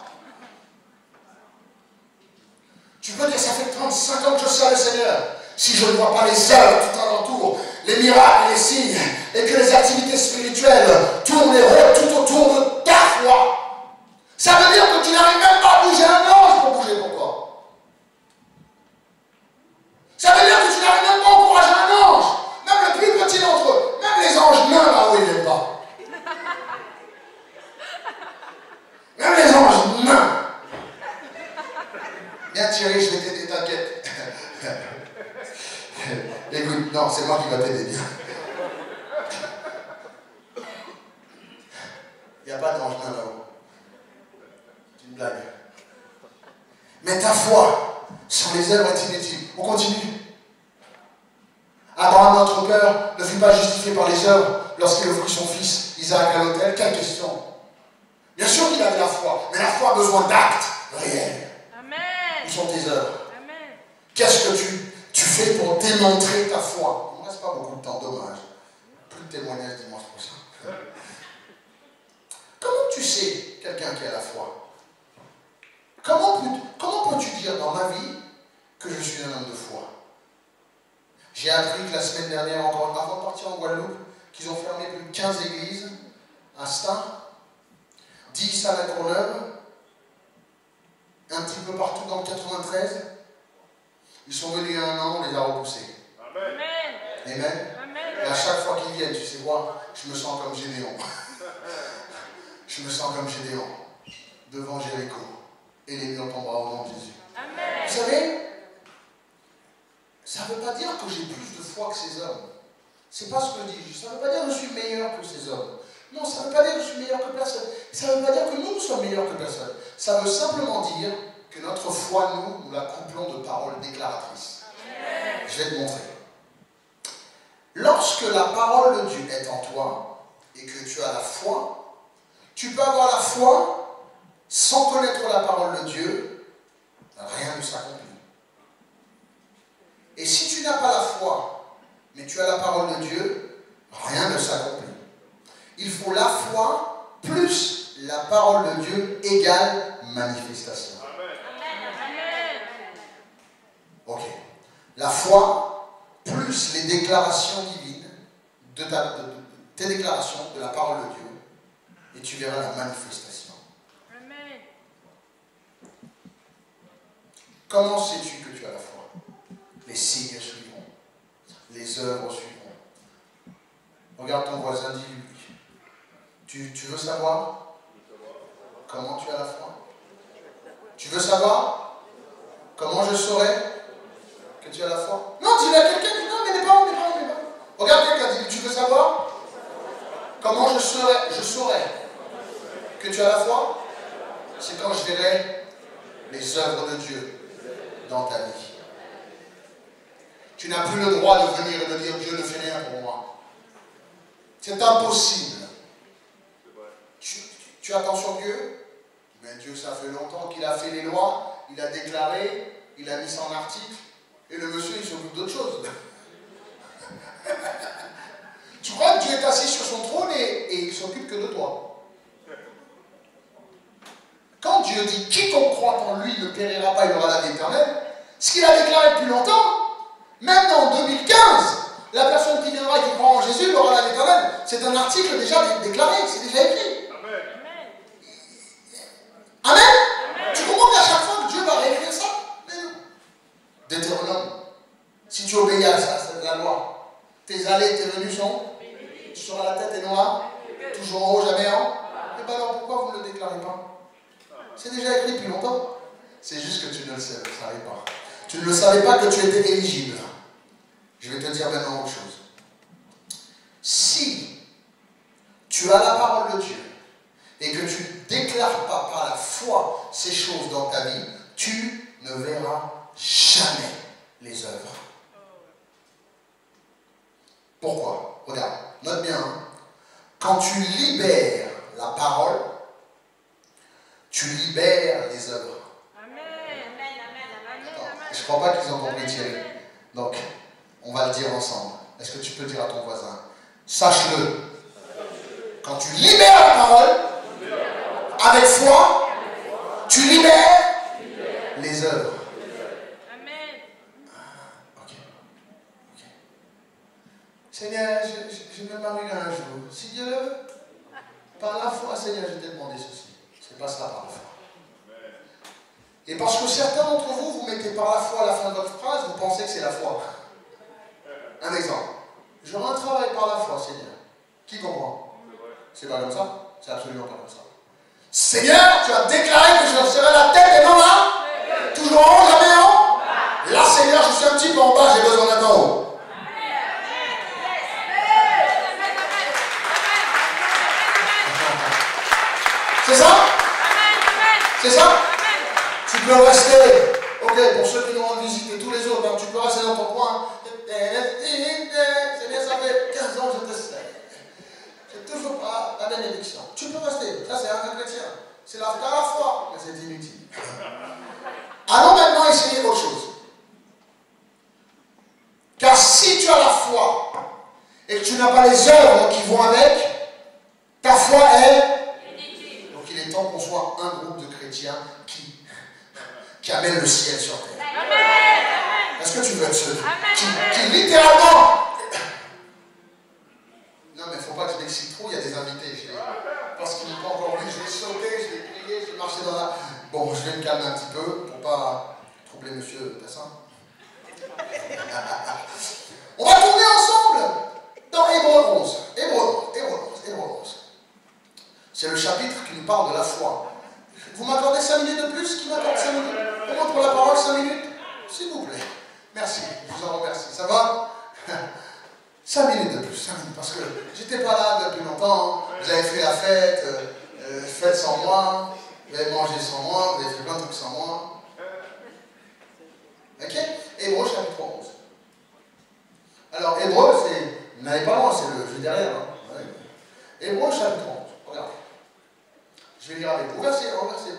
Tu peux dire, ça fait 35 ans que je sers le Seigneur. Si je ne vois pas les œuvres tout alentour, les miracles et les signes, et que les activités spirituelles tournent et rôdent tout autour de ta foi, ça veut dire que tu n'arrives même pas à bouger un ange pour bouger pour toi. Ça veut dire que tu n'arrives même pas à encourager un ange, même le plus petit d'entre eux, même les anges nains là où ils n'aiment pas. Même les anges nains. Bien Thierry, je vais t'aider, t'inquiète. Écoute, non, c'est moi qui va t'aider. Il n'y a pas d'ange nain là-haut. C'est une blague. Mais ta foi, sans les œuvres, est inutile. On continue. Abraham, notre père, ne fut pas justifié par les œuvres lorsqu'il offrit son fils Isaac à l'autel. Quelle question? Bien sûr qu'il avait la foi, mais la foi a besoin d'actes réels. Amen. Où sont tes œuvres? Amen. Qu'est-ce que tu fais pour démontrer ta foi? Il ne me reste pas beaucoup de temps, dommage. Plus de témoignages dimanche prochain. Comment tu sais quelqu'un qui a la foi? Comment peux-tu dire dans ma vie que je suis un homme de foi? J'ai appris que la semaine dernière, encore avant de partir en Guadeloupe, qu'ils ont fermé plus de 15 églises à Stein, 10 à la Courneuve, un petit peu partout dans le 93. Ils sont venus il y a un an, on les a repoussés. Amen. Amen. Amen. Et à chaque fois qu'ils viennent, tu sais quoi, je me sens comme Gédéon. Je me sens comme Gédéon, devant Jéricho. Et les murs tomberont au nom de Jésus. Amen. Vous savez, ça ne veut pas dire que j'ai plus de foi que ces hommes. C'est pas ce que je dis. Ça ne veut pas dire que je suis meilleur que ces hommes. Non, ça ne veut pas dire que je suis meilleur que personne. Ça ne veut pas dire que nous sommes meilleurs que personne. Ça veut simplement dire que notre foi, nous la couplons de paroles déclaratrices. Je vais te montrer. Lorsque la parole de Dieu est en toi et que tu as la foi, tu peux avoir la foi sans connaître la parole de Dieu, rien ne s'accomplit. Et si tu n'as pas la foi, mais tu as la parole de Dieu, rien ne s'accomplit. Il faut la foi plus la parole de Dieu égale manifestation. Ok. La foi plus les déclarations divines de tes déclarations de la parole de Dieu, et tu verras la manifestation. Amen. Comment sais-tu que tu as la foi? Les signes suivront, les œuvres suivront. Regarde ton voisin, dis-lui. Tu veux savoir comment tu as la foi? Tu veux savoir comment je saurai que tu as la foi? Non, dis-le à quelqu'un, dis non, mais n'est pas. Regarde quelqu'un, dis-lui, tu veux savoir comment je saurai que tu as la foi? C'est quand je verrai les œuvres de Dieu dans ta vie. Tu n'as plus le droit de venir et de dire Dieu ne fait rien pour moi. C'est impossible. Tu attends sur Dieu? Mais Dieu, ça fait longtemps qu'il a fait les lois, il a déclaré, il a mis ça en article, et le monsieur, il s'occupe d'autre chose. Tu crois que Dieu est assis sur son trône et il s'occupe que de toi? Quand Dieu dit quiconque croit en lui ne périra pas, il aura la vie éternelle, ce qu'il a déclaré depuis longtemps, même en 2015, la personne qui viendra et qui croit en Jésus aura la vie éternelle. C'est un article déjà déclaré, c'est déjà écrit. Amen. Amen. Tu comprends qu'à chaque fois que Dieu va réécrire ça? Deutéronome. Si tu obéis à ça, c'est la loi. Tes allées et tes venues sont, tu seras la tête et noire, toujours en haut, jamais en. Et bien alors pourquoi vous ne le déclarez pas? C'est déjà écrit depuis longtemps. C'est juste que tu ne le savais pas. Tu ne le savais pas que tu étais éligible. Je vais te dire maintenant autre chose. Si tu as la parole de Dieu et que tu ne déclares pas par la foi ces choses dans ta vie, tu ne verras jamais les œuvres. Pourquoi? Regarde, note bien. Quand tu libères la parole, tu libères les œuvres. Je ne crois pas qu'ils ont compris Thierry. Donc, on va le dire ensemble. Est-ce que tu peux dire à ton voisin? Sache-le. Quand tu libères la parole, avec foi, tu libères les œuvres. Amen. Ok. Seigneur, je me marierai un jour. Si Dieu le veut, par la foi, Seigneur, je t'ai demandé ceci. C'est pas ça par la foi. Et parce que certains d'entre vous, vous mettez par la foi à la fin de votre phrase, vous pensez que c'est la foi. Un exemple. J'aurai un travail par la foi, Seigneur. Qui comprend? C'est pas comme ça? C'est absolument pas comme ça. Seigneur, tu as déclaré que je serai la tête et non là? Toujours en haut, jamais en haut? Là, Seigneur, je suis un petit peu en bas, j'ai besoin d'être en haut. C'est ça? C'est ça? Tu peux rester, ok, pour ceux qui nous rendent visite et tous les autres, hein, tu peux rester dans ton coin. Seigneur, ça fait 15 ans que je te sais. J'ai toujours pas la bénédiction. Tu peux rester, ça c'est un chrétien. C'est la foi, mais c'est inutile. Allons maintenant essayer autre chose. Car si tu as la foi et que tu n'as pas les œuvres qui vont avec, ta foi est. Donc il est temps qu'on soit un groupe de chrétiens qui amène le ciel sur terre. Est-ce que tu veux être celui qui littéralement... Non mais il ne faut pas que je m'excite trop, il y a des invités. Parce qu'ils n'ont pas encore vu, je vais sauter, je vais crier, je vais marcher dans la... Bon, je vais me calmer un petit peu pour ne pas troubler monsieur Tassin. On va tourner ensemble dans Hébreux 11. Hébreux 11. C'est le chapitre qui nous parle de la foi. Vous m'accordez 5 minutes de plus? Qui m'accorde 5 minutes? Au moins pour la parole, 5 minutes? S'il vous plaît. Merci, je vous en remercie. Ça va? 5 minutes de plus, 5 minutes, parce que j'étais pas là depuis longtemps. Vous avez fait la fête, fête sans moi, vous avez mangé sans moi, vous avez fait plein de trucs sans moi. Ok? Hébreux chapitre 11. Alors, Hébreux, c'est. Vous n'avez pas loin, c'est le jeu derrière. Hein. Ouais. Hébreux chapitre 11. Regardez. Je vais lire avec vous. Verset 1, verset 2.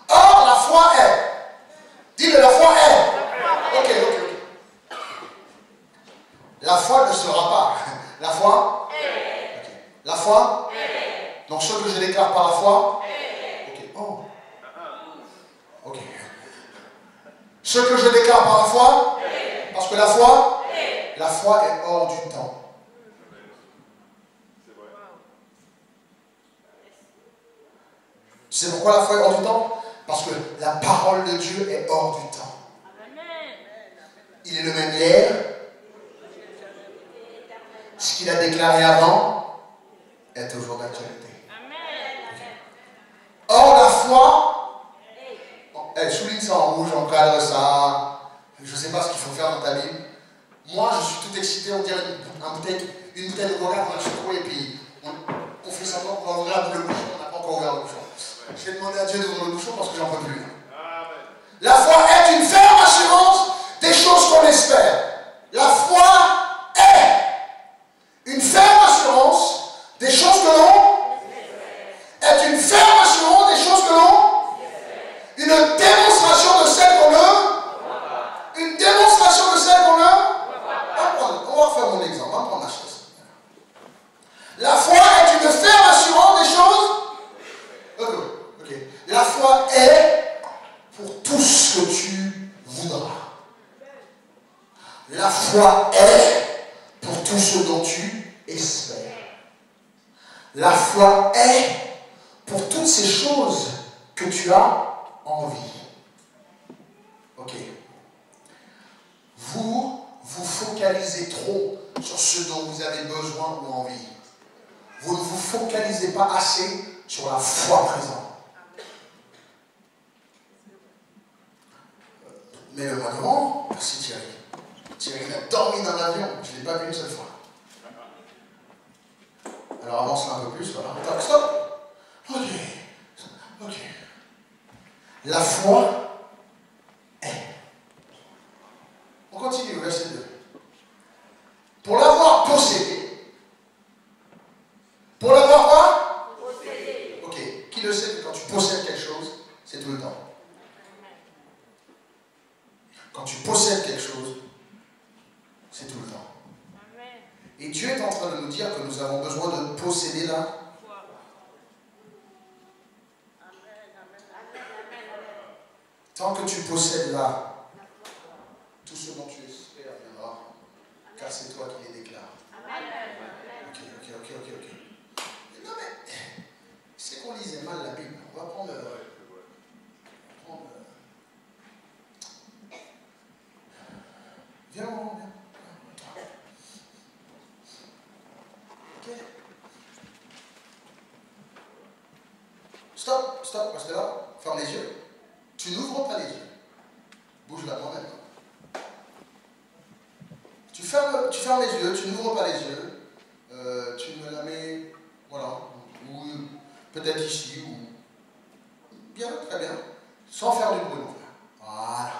Or, la foi est. Dis-le, la foi est. Ok. La foi ne sera pas. La foi est. Okay. La foi est. Donc, ce que je déclare par la foi est. Ok. Oh. Ok. Ce que je déclare par la foi est. Parce que la foi est hors du temps. C'est pourquoi la foi est hors du temps? Parce que la parole de Dieu est hors du temps. Il est le même hier. Ce qu'il a déclaré avant est toujours d'actualité. Or, la foi, elle souligne ça en rouge, on cadre ça. Je ne sais pas ce qu'il faut faire dans ta Bible. Moi, je suis tout excité, on dirait une bouteille de coca qu'on a secouée et puis on fait semblant qu'on va ouvrir le bouchon, on n'a pas encore ouvert le bouchon. Je vais demander à Dieu d'ouvrir le bouchon parce que j'en peux plus. La foi est une ferme assurance des choses qu'on espère. La foi est une ferme assurance des choses que l'on est une ferme assurance des choses que l'on une démonstration de celle qu'on a une démonstration de celle qu'on a. On va refaire mon exemple, on va prendre la chose. La foi est une ferme assurance des choses. Ok. La foi est pour tout ce que tu voudras. La foi est pour tout ce dont tu espères. La foi est pour toutes ces choses que tu as envie. Ok. Vous focalisez trop sur ce dont vous avez besoin ou envie. Vous ne vous focalisez pas assez sur la foi présente. Mais le mois devant, merci Thierry. Thierry a dormi dans l'avion, je ne l'ai pas vu une seule fois. Alors avance un peu plus, voilà. Attends, stop. Ok. La foi est. On continue au verset 2. Pour l'avoir possédé. Pour l'avoir quoi? Possédé. Ok. Qui le sait que quand tu possèdes quelque chose, c'est tout le temps. Quand tu possèdes quelque chose, c'est tout le temps. Et Dieu est en train de nous dire que nous avons besoin de posséder la foi. Tant que tu possèdes là, tout ce dont tu espères viendra, car c'est toi qui les déclares. Ok. Non mais, c'est qu'on lisait mal la Bible. On va prendre... Viens. Ok. Stop, parce que là, ferme les yeux. Tu n'ouvres pas les yeux. Bouge-la moi-même. Tu fermes les yeux, tu n'ouvres pas les yeux. Tu me la mets, voilà, ou peut-être ici, ou... Bien, très bien. Sans faire du bruit. Voilà.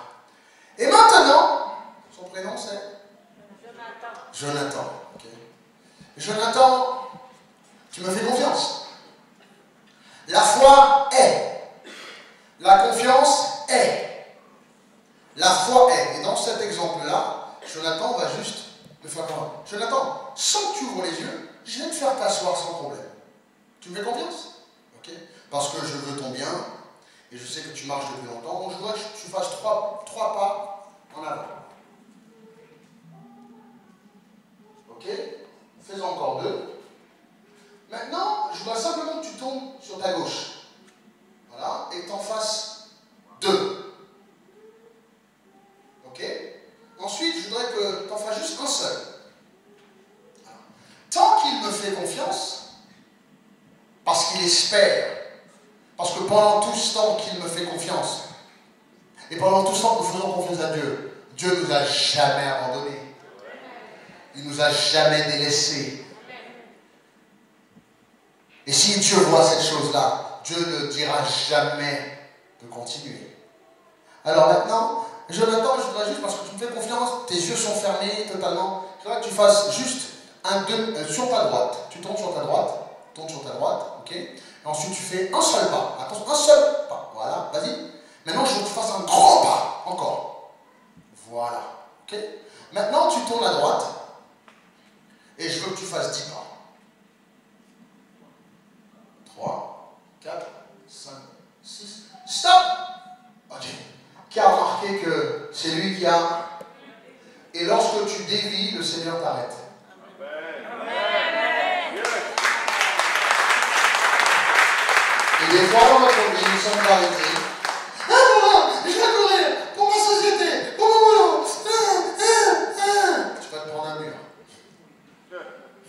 Et maintenant, son prénom c'est Jonathan. Okay. Jonathan, tu me fais confiance. La foi est. La confiance est. La foi est. Et dans cet exemple-là, Jonathan va juste me faire croire. Jonathan, sans que tu ouvres les yeux, je vais te faire t'asseoir sans problème. Tu me fais confiance? Ok. Parce que je veux ton bien, et je sais que tu marches depuis longtemps, donc je dois que tu fasses trois pas en avant. Ok. Faisons encore 2. Maintenant, je dois simplement que tu tombes sur ta gauche. Voilà. Et que tu en fasses 2. Ok. Ensuite, je voudrais que tu en fasses juste un seul. Voilà. Tant qu'il me fait confiance, parce qu'il espère, parce que pendant tout ce temps qu'il me fait confiance, et pendant tout ce temps que nous faisons confiance à Dieu, Dieu ne nous a jamais abandonnés. Il ne nous a jamais délaissés. Et si Dieu voit cette chose-là, Dieu ne dira jamais de continuer. Alors maintenant, Jonathan, je voudrais juste, parce que tu me fais confiance, tes yeux sont fermés totalement, je voudrais que tu fasses juste sur ta droite. Tu tournes sur ta droite, ok? Et ensuite tu fais un seul pas. Attention, un seul pas. Voilà, vas-y. Maintenant, je veux que tu fasses un grand pas, encore. Voilà, ok? Maintenant, tu tournes à droite, et je veux que tu fasses 10 pas. 3, 4, 5, 6, stop! Ok. Qui a remarqué que c'est lui qui a... Et lorsque tu dévis, le Seigneur t'arrête. Et des fois dans notre vie, nous sommes arrêtés. Ah non, je vais courir pour ma société, pour mon boulot. Tu vas te prendre un mur.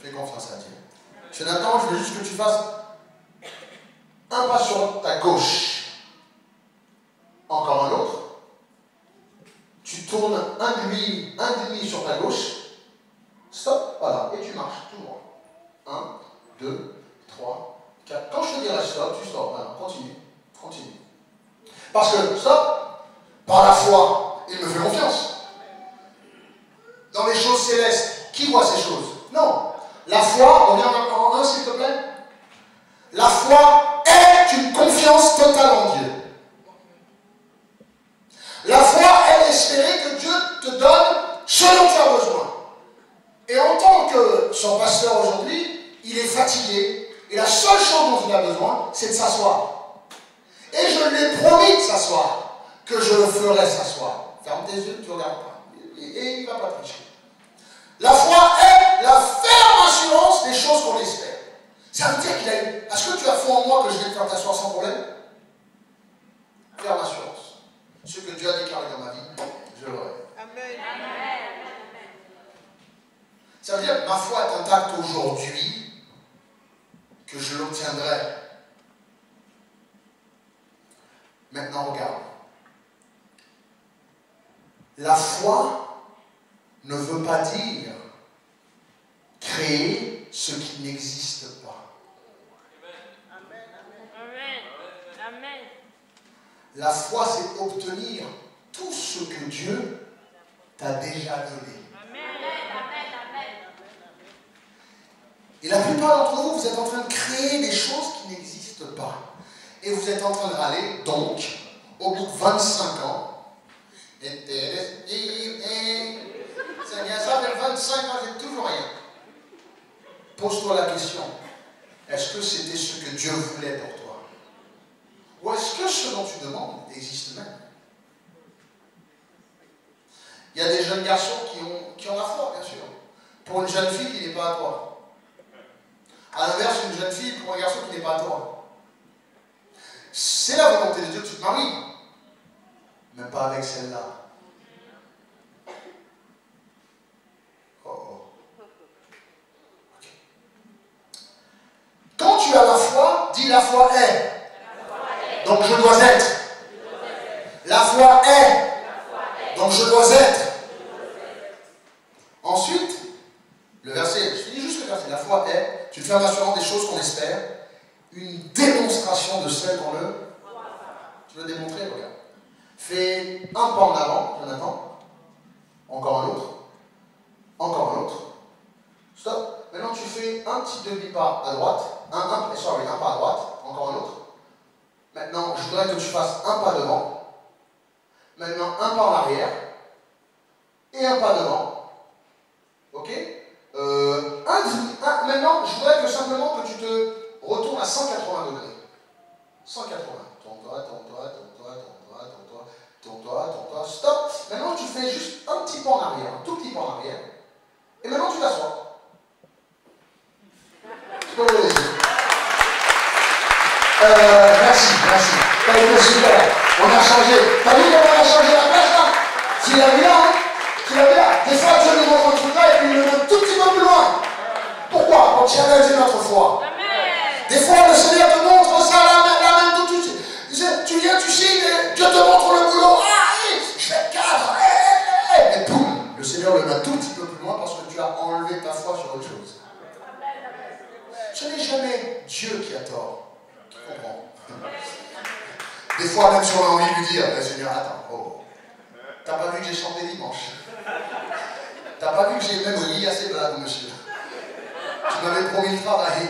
Fais confiance à Dieu. Jonathan, je veux juste que tu fasses un pas sur ta gauche. Encore un autre. Tu tournes un demi sur ta gauche. Stop, voilà, et tu marches tout droit. 1, 2, 3, 4. Quand je te dirai stop, tu stop. Voilà, continue. Parce que, stop, par la foi, il me fait confiance. Dans les choses célestes, qui voit ces choses? Non. La foi, on vient en un, s'il te plaît. La foi est une confiance totale en Dieu. La foi est espérer que Dieu te donne ce dont tu as besoin. Et en tant que son pasteur aujourd'hui, il est fatigué. Et la seule chose dont il a besoin, c'est de s'asseoir. Et je lui ai promis de s'asseoir, que je le ferai s'asseoir. Ferme tes yeux, tu ne regardes pas. Et il ne va pas tricher. La foi est la ferme assurance des choses qu'on espère. Ça veut dire qu'il a eu... Est-ce que tu as foi en moi que je vais te faire t'asseoir sans problème? Ferme assurance. Ce que Dieu a déclaré dans ma vie, je l'aurai. Amen. Ça veut dire que ma foi est intacte aujourd'hui, que je l'obtiendrai. Maintenant, regarde. La foi ne veut pas dire créer ce qui n'existe pas. Amen. La foi, c'est obtenir tout ce que Dieu t'a déjà donné. Et la plupart d'entre vous, vous êtes en train de créer des choses qui n'existent pas. Et vous êtes en train de râler, donc, au bout de 25 ans, Seigneur, ça fait 25 ans, j'ai toujours rien. Pose-toi la question, est-ce que c'était ce que Dieu voulait pour toi? Ou est-ce que ce dont tu demandes existe même? Il y a des jeunes garçons qui ont la foi, bien sûr, pour une jeune fille qui n'est pas à toi. À l'inverse, une jeune fille pour un garçon qui n'est pas à toi. C'est la volonté de Dieu que tu te maries, mais pas avec celle-là. Okay. Quand tu as la foi, dis la foi est. Donc je dois être. La foi est. Donc je dois être. Ensuite, le verset, je te dis juste le verset, la foi est, tu te fais un assurant des choses qu'on espère, une démonstration de celles qu'on ne... Tu veux démontrer? Regarde. Fais un pas en avant, Jonathan. Encore un autre. Encore un autre. Stop. Maintenant tu fais un petit demi-pas à droite. Un pas à droite. Encore un autre. Maintenant, je voudrais que tu fasses un pas devant. Maintenant, un pas en arrière. Et un pas devant. Ok? Maintenant, je voudrais que simplement que tu te retournes à 180 degrés. 180. Tourne-toi. Stop. Maintenant, tu fais juste un petit pas en arrière. Un tout petit pas en arrière. Et maintenant, tu t'assois. Tu peux le laisser. Merci. T'as été super. On a changé. T'as vu comment on a changé la place là? Tu l'as vu là, hein? Des fois, Dieu nous montre un truc là et puis il nous met un tout petit peu plus loin. Pourquoi? Pour challenger notre foi. Des fois, le Seigneur te montre ça, la main tout de suite. Tu viens, tu signes, Dieu te montre le boulot. Je fais 4. Et boum, le Seigneur le met un tout petit peu plus loin parce que tu as enlevé ta foi sur autre chose. Ce n'est jamais Dieu qui Des fois même si on a envie de lui dire, Seigneur, attends, oh, t'as pas vu que j'ai chanté dimanche? T'as pas vu que j'ai même ri à ces blagues, monsieur? Tu m'avais promis le travail.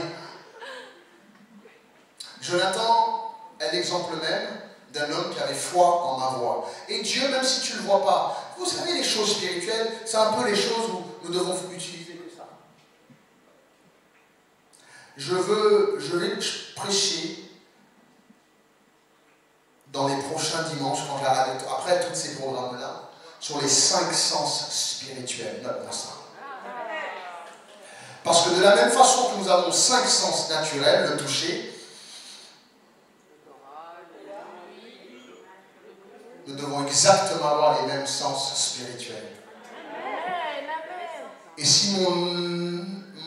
Jonathan est l'exemple même d'un homme qui avait foi en ma voix. Et Dieu, même si tu ne le vois pas, vous savez, les choses spirituelles, c'est un peu les choses où nous devons utiliser que ça. Je vais prêcher dans les prochains dimanches, quand j'arrête, après tous ces programmes-là, sur les 5 sens spirituels. Note-moi ça. Parce que de la même façon que nous avons 5 sens naturels, le toucher, nous devons exactement avoir les mêmes sens spirituels. Et si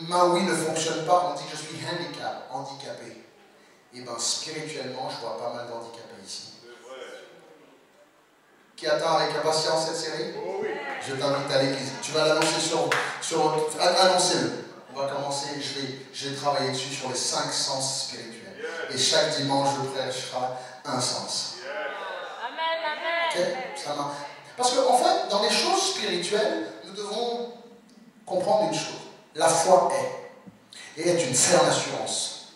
ma oui ne fonctionne pas, on dit que je suis handicapé. Et bien spirituellement, je vois pas mal d'handicapés ici. Qui attend avec impatience cette série? Je t'invite à l'église. Tu vas l'annoncer annoncez-le. On va commencer, je vais travailler dessus sur les 5 sens spirituels. Et chaque dimanche, je prêchera un sens. Okay? Parce qu'en fait, dans les choses spirituelles, nous devons comprendre une chose. La foi est une ferme assurance.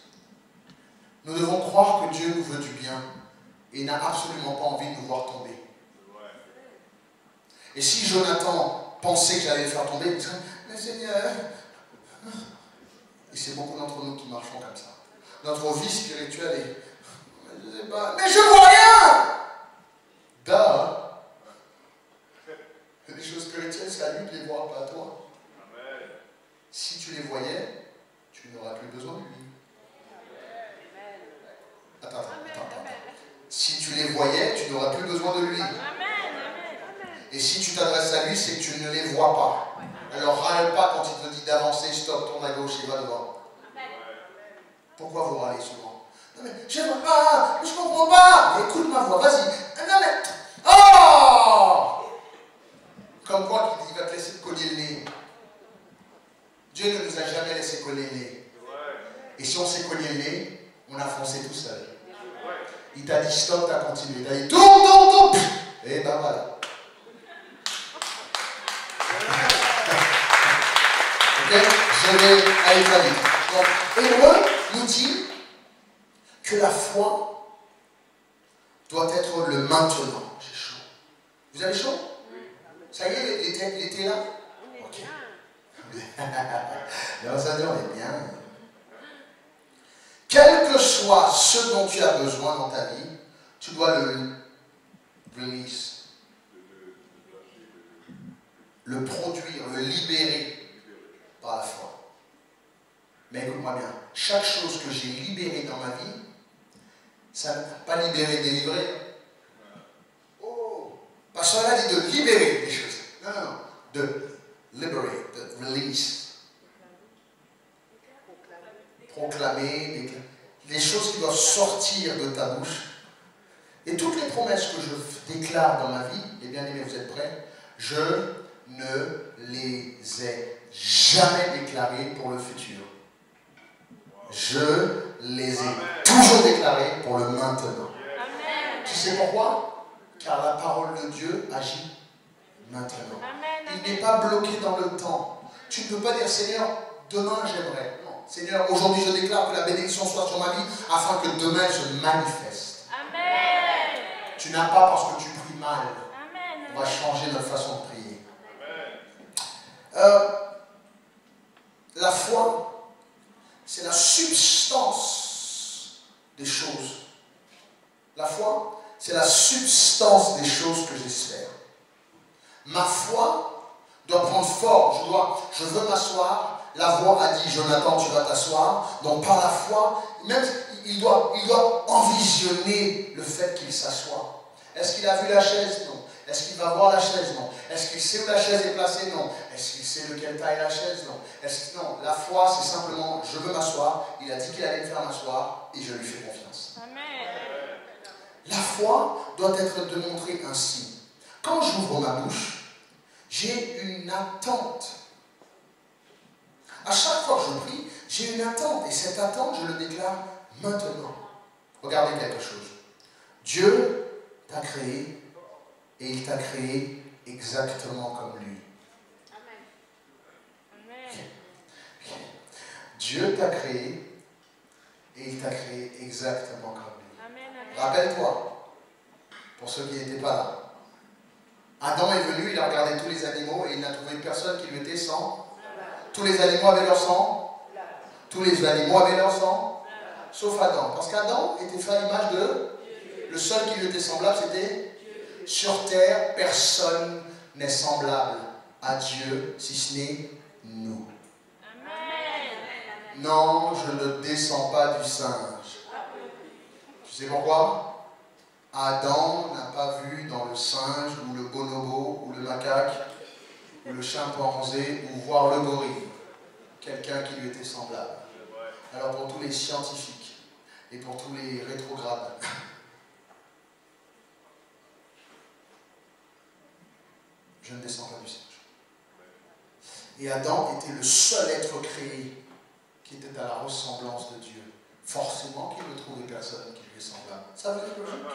Nous devons croire que Dieu nous veut du bien et n'a absolument pas envie de nous voir tomber. Et si Jonathan pensait que j'allais le faire tomber, il dirait, mais Seigneur, et c'est beaucoup d'entre nous qui marchons comme ça. Notre vie spirituelle est, je sais pas, mais je vois rien! Les choses spirituelles, c'est à lui de les voir, pas à toi. Amen. Si tu les voyais, tu n'auras plus besoin de lui. Attends. Si tu les voyais, tu n'auras plus besoin de lui. Et si tu t'adresses à lui, c'est que tu ne les vois pas. Alors râle pas quand il te dit d'avancer, stop, tourne à gauche et va devant. Pourquoi vous râlez souvent? Non mais, je ne vois pas, je ne comprends pas. Mais écoute ma voix, vas-y. Non mais, oh! Comme quoi il va te laisser te coller le nez. Dieu ne nous a jamais laissé coller le nez. Et si on s'est collé le nez, on a foncé tout seul. Il t'a dit stop, t'as continué. Il t'a dit tourne. Et ben voilà. Ok? Je vais aller très vite. Donc, Hébreu nous dit que la foi doit être le maintenant. J'ai chaud. Vous avez chaud? Ça y est, l'été est là? Ok. Non, ça dit, on est bien. Quel que soit ce dont tu as besoin dans ta vie, tu dois le release, le produire, le libérer par la foi. Mais écoute-moi bien, chaque chose que j'ai libérée dans ma vie, ça n'a pas libéré, délivré. Pas cela dit de libérer les choses. Non. De liberate, de release. Proclamer les choses qui doivent sortir de ta bouche. Et toutes les promesses que je déclare dans ma vie, et bien aimés, vous êtes prêts? Je ne les ai jamais déclarées pour le futur. Je les ai toujours déclarées pour le maintenant. Tu sais pourquoi? Car la parole de Dieu agit maintenant. Il n'est pas bloqué dans le temps. Tu ne peux pas dire, Seigneur, demain j'aimerais. Non. Seigneur, aujourd'hui je déclare que la bénédiction soit sur ma vie afin que demain je manifeste. Amen. Tu n'as pas parce que tu pries mal. Amen. On va changer notre façon de prier. La foi, c'est la substance des choses. La foi, c'est la substance des choses que j'espère. Ma foi doit prendre forme. Je veux m'asseoir. La voix a dit, Jonathan, tu vas t'asseoir. Donc par la foi, même il doit envisionner le fait qu'il s'assoit. Est-ce qu'il a vu la chaise? Non. Est-ce qu'il va voir la chaise? Non. Est-ce qu'il sait où la chaise est placée? Non. Est-ce qu'il sait de quelle taille la chaise? Non. Non. La foi, c'est simplement, je veux m'asseoir. Il a dit qu'il allait me faire m'asseoir et je lui fais confiance. Amen. La foi doit être démontrée ainsi. Quand j'ouvre ma bouche, j'ai une attente. À chaque fois que je prie, j'ai une attente. Et cette attente, je le déclare maintenant. Regardez quelque chose. Dieu t'a créé et il t'a créé exactement comme lui. Amen. Dieu t'a créé et il t'a créé exactement comme lui. Amen. Rappelle-toi, pour ceux qui n'étaient pas là, Adam est venu, il a regardé tous les animaux et il n'a trouvé personne qui lui était sans. Tous les animaux avaient leur sang. Tous les animaux avaient leur sang. Sauf Adam. Parce qu'Adam était fait à l'image de... Le seul qui lui était semblable, c'était... Sur terre, personne n'est semblable à Dieu, si ce n'est nous. Amen. Non, je ne descends pas du singe. Tu sais pourquoi? Adam n'a pas vu dans le singe, ou le bonobo, ou le macaque, ou le chimpanzé, ou voir le gorille, quelqu'un qui lui était semblable. Alors pour tous les scientifiques, et pour tous les rétrogrades, je ne descends pas du singe. Et Adam était le seul être créé qui était à la ressemblance de Dieu. Forcément qu'il ne trouvait personne qui lui est semblable. Ça veut dire logique?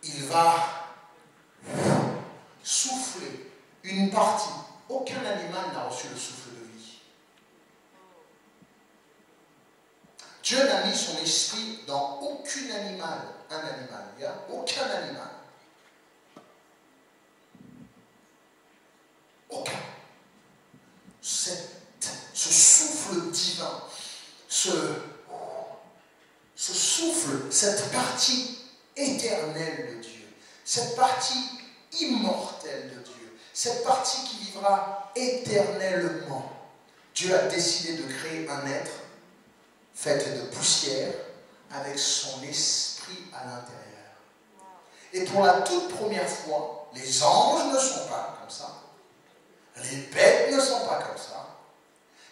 Il va souffler une partie. Aucun animal n'a reçu le souffle de vie. Dieu n'a mis son esprit dans aucun animal. Un animal, il n'y a aucun animal. Aucun. Ce souffle divin, ce souffle, cette partie éternelle de Dieu, cette partie immortelle de Dieu, cette partie qui vivra éternellement. Dieu a décidé de créer un être fait de poussière avec son esprit à l'intérieur. Et pour la toute première fois, les anges ne sont pas comme ça, les bêtes ne sont pas comme ça.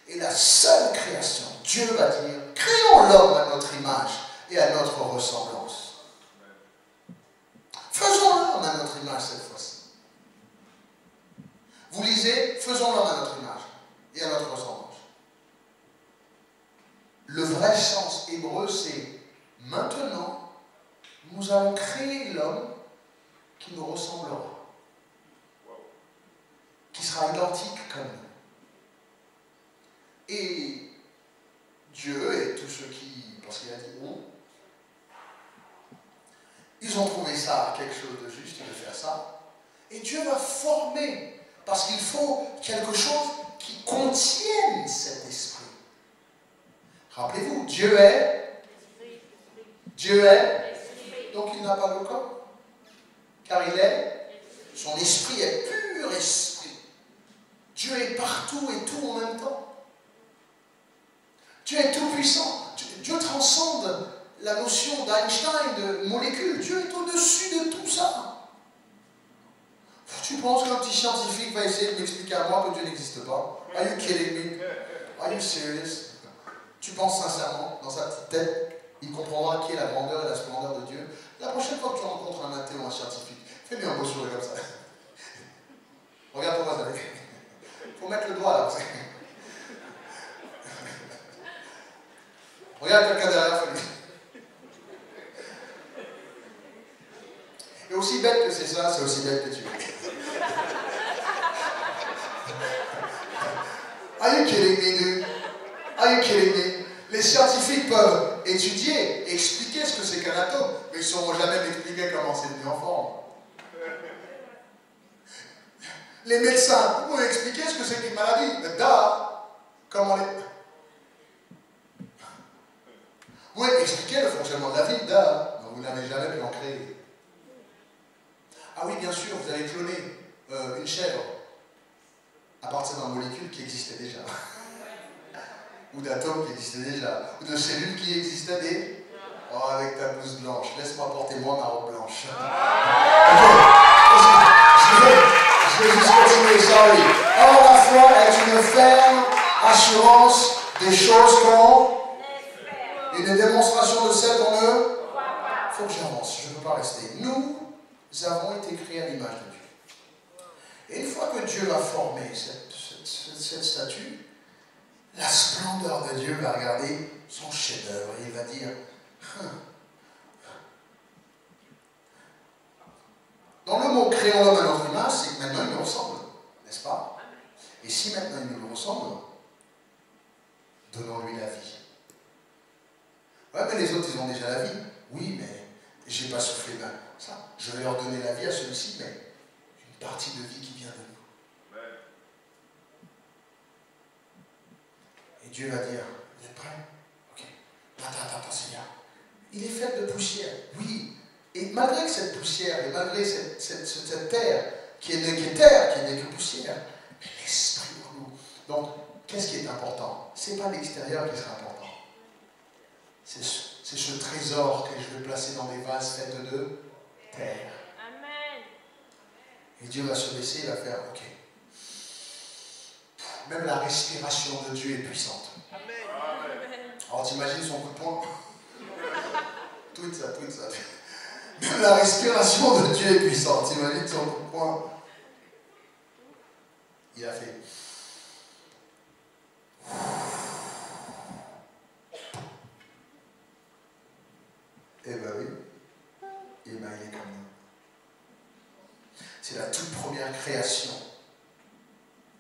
Et la seule création, Dieu va dire, créons l'homme à notre image et à notre ressemblance. Faisons l'homme à notre image cette fois-ci. Vous lisez, faisons l'homme à notre image et à notre ressemblance. Le vrai sens hébreu, c'est maintenant, nous allons créer l'homme qui nous ressemblera, qui sera identique comme nous. Et Dieu et tous ceux qui, parce qu'il a dit non, ils ont trouvé ça quelque chose de juste de faire ça. Et Dieu va former, parce qu'il faut quelque chose qui contienne cet esprit. Rappelez-vous, Dieu est, donc il n'a pas le corps, car il est, son esprit est pur esprit. Dieu est partout et tout en même temps. Dieu est tout puissant. Dieu transcende la notion d'Einstein, de molécules. Dieu est au-dessus de tout ça. Tu penses qu'un petit scientifique va essayer de m'expliquer à moi que Dieu n'existe pas? Are you kidding me? Are you serious? Tu penses sincèrement, dans sa petite tête, il comprendra qui est la grandeur et la splendeur de Dieu? La prochaine fois que tu rencontres un athée ou un scientifique, fais-lui un beau sourire comme ça. Regarde-toi, ça. Il faut mettre le doigt là. Regarde quelqu'un derrière, fais-lui. Et aussi bête que c'est ça, c'est aussi bête que tu es. Are you kidding me, dude? Are you kidding me? Les scientifiques peuvent étudier et expliquer ce que c'est qu'un atome, mais ils ne sauront jamais m'expliquer comment c'est venu en forme. Les médecins vont expliquer ce que c'est qu'une maladie. Mais comment les... Vous pouvez expliquer le fonctionnement de la vie, mais vous n'avez jamais pu en créer. Ah oui, bien sûr, vous avez cloné une chèvre à partir d'une molécule qui existait déjà. Ou d'atomes qui existaient déjà. Ou de cellules qui existaient déjà. Oh, avec ta blouse blanche, laisse-moi porter moi ma robe blanche. Je vais juste continuer, sorry. Or, la foi est une ferme assurance des choses qu'on... Une démonstration de celles qu'on ne... Il faut que j'avance, je ne peux pas rester. Nous avons été créés à l'image de Dieu. Et une fois que Dieu a formé cette statue, la splendeur de Dieu va regarder son chef-d'œuvre et il va dire, dans le mot créons l'homme à notre image, c'est que maintenant il nous ressemble, n'est-ce pas? Et si maintenant il nous ressemble, donnons-lui la vie. Ouais, mais les autres, ils ont déjà la vie. Oui, mais j'ai pas soufflé ça. Je vais leur donner la vie à celui-ci, mais une partie de vie qui vient de nous. Et Dieu va dire, vous êtes prêts? Ok. Attends, Seigneur. Il est fait de poussière. Oui. Et malgré que cette poussière, et malgré cette terre, qui est terre, qui n'est que poussière, mais l'esprit en nous. Donc, qu'est-ce qui est important? Ce n'est pas l'extérieur qui sera important. C'est ce trésor que je vais placer dans des vases faits de terre. Amen. Et Dieu va se baisser, il va faire, ok. Même la respiration de Dieu est puissante. Amen. Alors t'imagines son coup de poing? Tweet ça. Même la respiration de Dieu est puissante. T'imagines son coup de poing? Il a fait. Eh ben oui. Eh ben il est comme nous. C'est la toute première création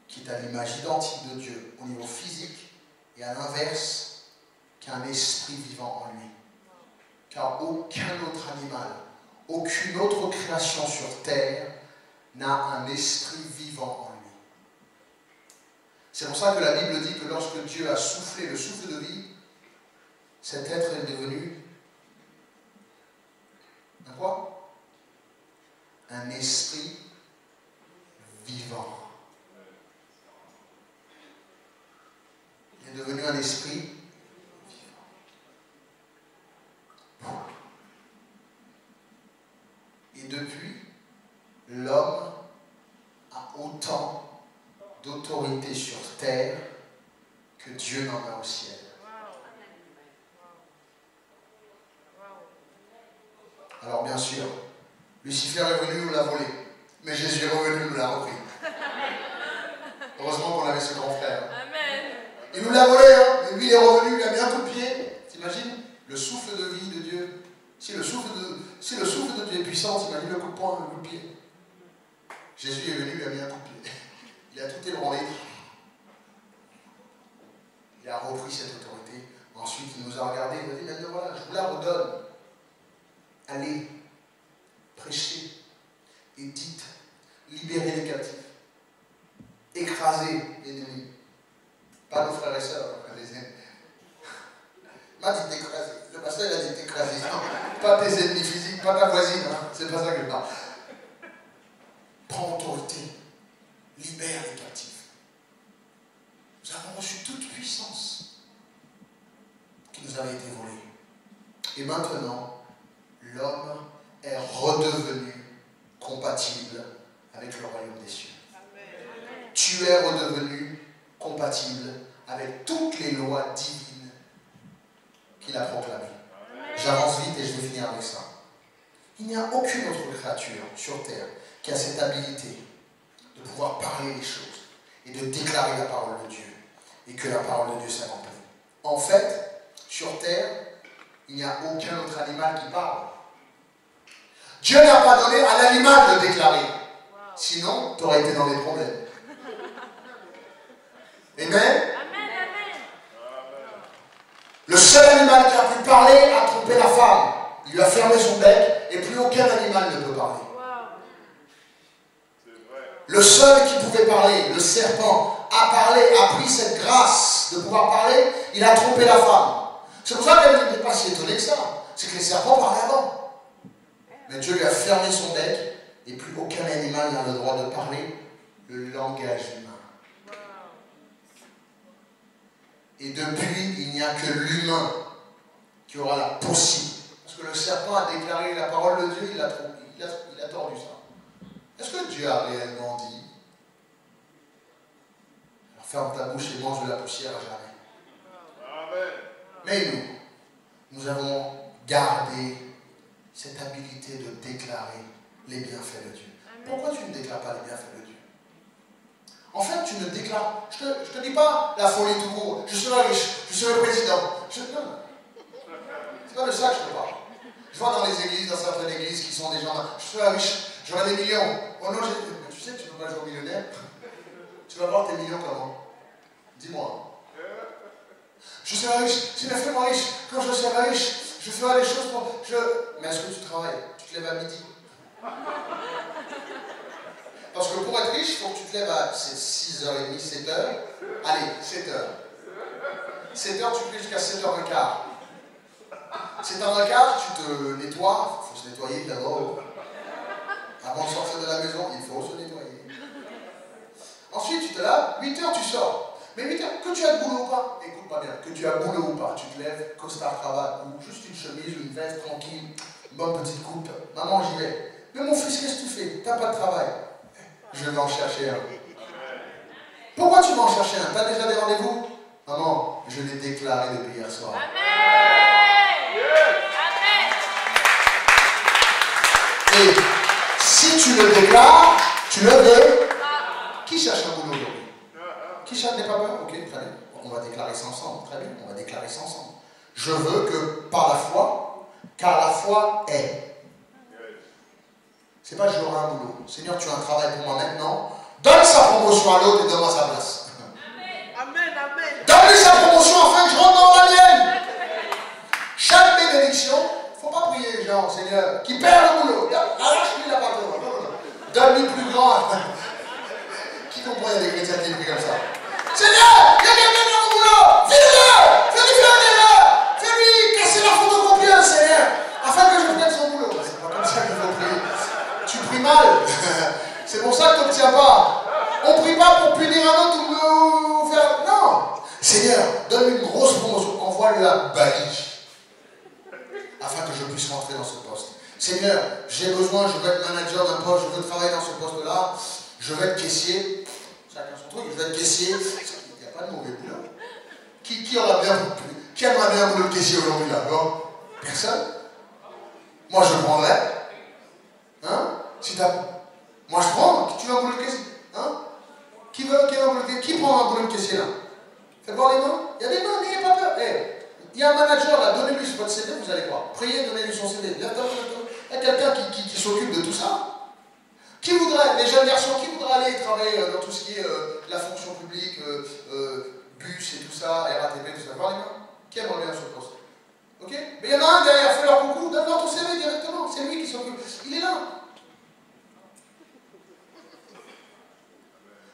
qui est à l'image identique de Dieu au niveau physique et à l'inverse qui a un esprit vivant en lui. Car aucun autre animal, aucune autre création sur terre n'a un esprit vivant en lui. C'est pour ça que la Bible dit que lorsque Dieu a soufflé le souffle de vie, cet être est devenu un quoi? Un esprit vivant. Il est devenu un esprit vivant. Et depuis, l'homme a autant d'autorité sur terre que Dieu n'en a au ciel. Alors bien sûr, Lucifer est venu nous l'a volé, mais Jésus est revenu nous l'a repris. Heureusement qu'on avait ce grand frère. Amen. Il nous l'a volé, hein, mais lui il est revenu, il a mis un coup de pied. T'imagines? Le souffle de vie de Dieu. Si le souffle de Dieu est puissant, t'imagines le coup de poing, le coup de pied. Jésus est venu, il a mis un coup de pied. Il a tout ébranlé. Il a repris cette autorité. Ensuite, il nous a regardé, il a dit, maintenant voilà, je vous la redonne. Allez, prêchez et dites, libérez les captifs, écrasez l'ennemi. Pas nos frères et sœurs, les ennemis. M'a dit d'écraser. Le pasteur il a dit d'écraser. Pas tes ennemis physiques, pas ta voisine. Hein. C'est pas ça que je parle. Prends autorité. Libère les captifs. Nous avons reçu toute puissance qui nous avait été volée. Et maintenant, l'homme est redevenu compatible avec le royaume des cieux. Amen. Tu es redevenu compatible avec toutes les lois divines qu'il a proclamées. J'avance vite et je vais finir avec ça. Il n'y a aucune autre créature sur terre qui a cette habilité de pouvoir parler les choses et de déclarer la parole de Dieu et que la parole de Dieu s'accomplit. En fait, sur terre, il n'y a aucun autre animal qui parle. Dieu n'a pas donné à l'animal de déclarer. Sinon, tu aurais été dans des problèmes. Amen. Le seul animal qui a pu parler a trompé la femme. Il lui a fermé son bec et plus aucun animal ne peut parler. Le seul qui pouvait parler, le serpent, a parlé, a pris cette grâce de pouvoir parler, il a trompé la femme. C'est pour ça qu'elle n'était pas si étonnée que ça. C'est que les serpents parlaient avant. Mais Dieu lui a fermé son bec et plus aucun animal n'a le droit de parler le langage humain. Et depuis, il n'y a que l'humain qui aura la possibilité. Parce que le serpent a déclaré la parole de Dieu, il a tordu ça. Est-ce que Dieu a réellement dit? Alors ferme ta bouche et mange de la poussière à jamais. Amen. Mais nous avons gardé cette habilité de déclarer les bienfaits de Dieu. Amen. Pourquoi tu ne déclares pas les bienfaits de Dieu? En fait, tu ne déclares... Je te dis pas la folie tout court. Je serai riche, je serai président. Non, c'est pas de ça que je te parle. Je vois dans les églises, dans certaines églises qui sont des gens, je serai riche, j'aurai des millions. Oh non, tu sais que tu ne peux pas jouer au millionnaire. Tu vas voir tes millions comment? Dis-moi. Je serai riche, c'est la femme riche. Quand je serai riche, je ferai les choses pour... Mais est-ce que tu travailles? Tu te lèves à midi? Parce que pour être riche, il faut que tu te lèves à 6h30, 7h. Allez, 7h. 7h, tu te lèves jusqu'à 7h15. 7h15, tu te nettoies. Il faut se nettoyer d'abord. Avant de sortir de la maison, il faut se nettoyer. Ensuite, tu te laves, 8h, tu sors. Mais 8h, que tu as de boulot ou pas, écoute pas bien, que tu as boulot ou pas, tu te lèves, costard, cravate, ou juste une chemise ou une veste tranquille, une bonne petite coupe. Maman, j'y vais. Mais mon fils, qu'est-ce que tu fais? T'as pas de travail. Je vais en chercher un. Pourquoi tu vas en chercher un? T'as déjà des rendez-vous? Maman, je l'ai déclaré depuis hier soir. Amen. Amen. Et si tu le déclares, tu le veux. Qui cherche un boulot aujourd'hui? Qui cherche des papas? Ok, très bien. On va déclarer ça ensemble. Très bien, on va déclarer ça ensemble. Je veux que par la foi, car la foi est. C'est pas j'aurai un boulot. Seigneur, tu as un travail pour moi maintenant. Donne sa promotion à l'autre et donne-moi sa place. Amen. Amen. Donne-lui sa promotion afin que je rentre dans la mienne. Chaque bénédiction, il ne faut pas prier, genre, Seigneur, qui perd le boulot. Arrache-lui la parole. Donne-lui plus grand. Qui comprend, il y a des chrétiens qui prient comme ça. Seigneur, il y a quelqu'un dans mon boulot. Fais-le. Fais-lui faire une erreur. Fais-lui casser la photocopieuse, Seigneur, afin que je prenne son boulot. C'est pas comme ça qu'il faut prier. Tu pries mal. C'est pour ça que tu n'obtiens pas. On ne prie pas pour punir un autre ou faire... Non. Seigneur, donne-lui une grosse promotion. Envoie-lui la baliche. Afin que je puisse rentrer dans ce poste. Seigneur, j'ai besoin, je veux être manager d'un poste, je veux travailler dans ce poste-là. Je veux être caissier. Chacun son truc. Je veux être caissier. Il n'y a pas de mauvais boulot. Qui aimerait bien un boulot de caissier aujourd'hui là? Bon, personne. Moi je prendrais. Hein? Si t'as... Moi je prends. Tu veux un boulot de caissier? Hein? Qui veut un boulot de caissier? Qui prend un boulot de caissier là? Faites voir les mains. Il y a des mains, n'ayez pas peur. Hey, il y a un manager là, donnez-lui votre CV, vous allez voir. Priez, donnez-lui son CV. Il y a quelqu'un qui s'occupe de tout ça. Qui voudrait, les jeunes garçons, qui voudrait aller travailler dans tout ce qui est la fonction publique, bus et tout ça, RATP, tout ça? Voir les mains. Qui aimerait bien ce poste? Ok? Mais il y en a un derrière, fais leur coucou, donne-leur ton CV directement. C'est lui qui s'occupe. Il est là.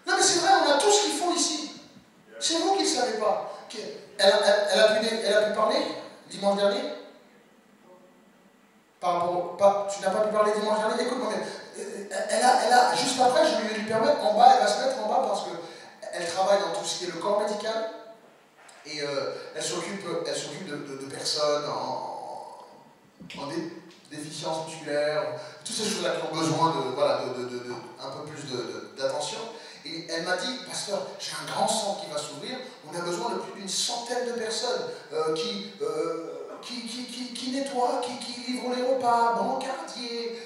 Non mais c'est vrai, on a tout ce qu'il faut ici. C'est vous qui ne le savez pas. Elle a pu parler dimanche dernier? Tu n'as pas pu parler dimanche dernier? Écoute-moi, juste après, je vais lui permettre, en bas, elle va se mettre en bas parce qu'elle travaille dans tout ce qui est le corps médical et elle s'occupe de personnes en déficience musculaire, toutes ces choses-là qui ont besoin un peu plus d'attention. Et elle m'a dit, pasteur, j'ai un grand centre qui va s'ouvrir, on a besoin de plus d'une centaine de personnes qui nettoient, qui livrent les repas, brancardiers,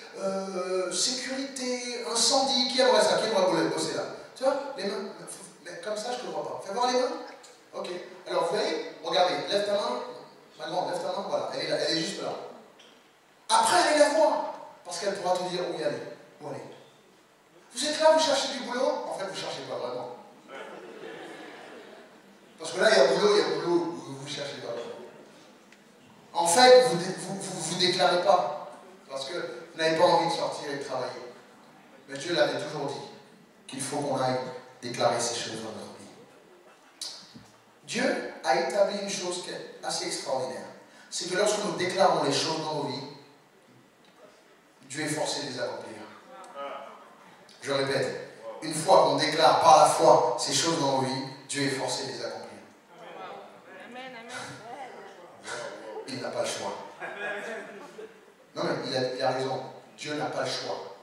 sécurité, incendie. Qui aimerait ça? Qui aimerait bosser là? Tu vois, les mains, mais comme ça, je ne te vois pas. Fais voir les mains. Ok. Alors, vous voyez, regardez, lève ta main. Ma grande, lève ta main, voilà, elle est juste là. Après, allez la voir, parce qu'elle pourra te dire où y aller. Où aller. Vous êtes là, vous cherchez du boulot? En fait, vous ne cherchez pas vraiment. Parce que là, il y a boulot, vous ne cherchez pas vraiment. En fait, vous ne déclarez pas, parce que vous n'avez pas envie de sortir et de travailler. Mais Dieu l'avait toujours dit, qu'il faut qu'on aille déclarer ces choses dans notre vie. Dieu a établi une chose qui est assez extraordinaire. C'est que lorsque nous déclarons les choses dans nos vies, Dieu est forcé de les accomplir. Je répète, une fois qu'on déclare par la foi ces choses dans nos vies, Dieu est forcé de les accomplir. Il n'a pas le choix. Non mais il a raison. Dieu n'a pas le choix.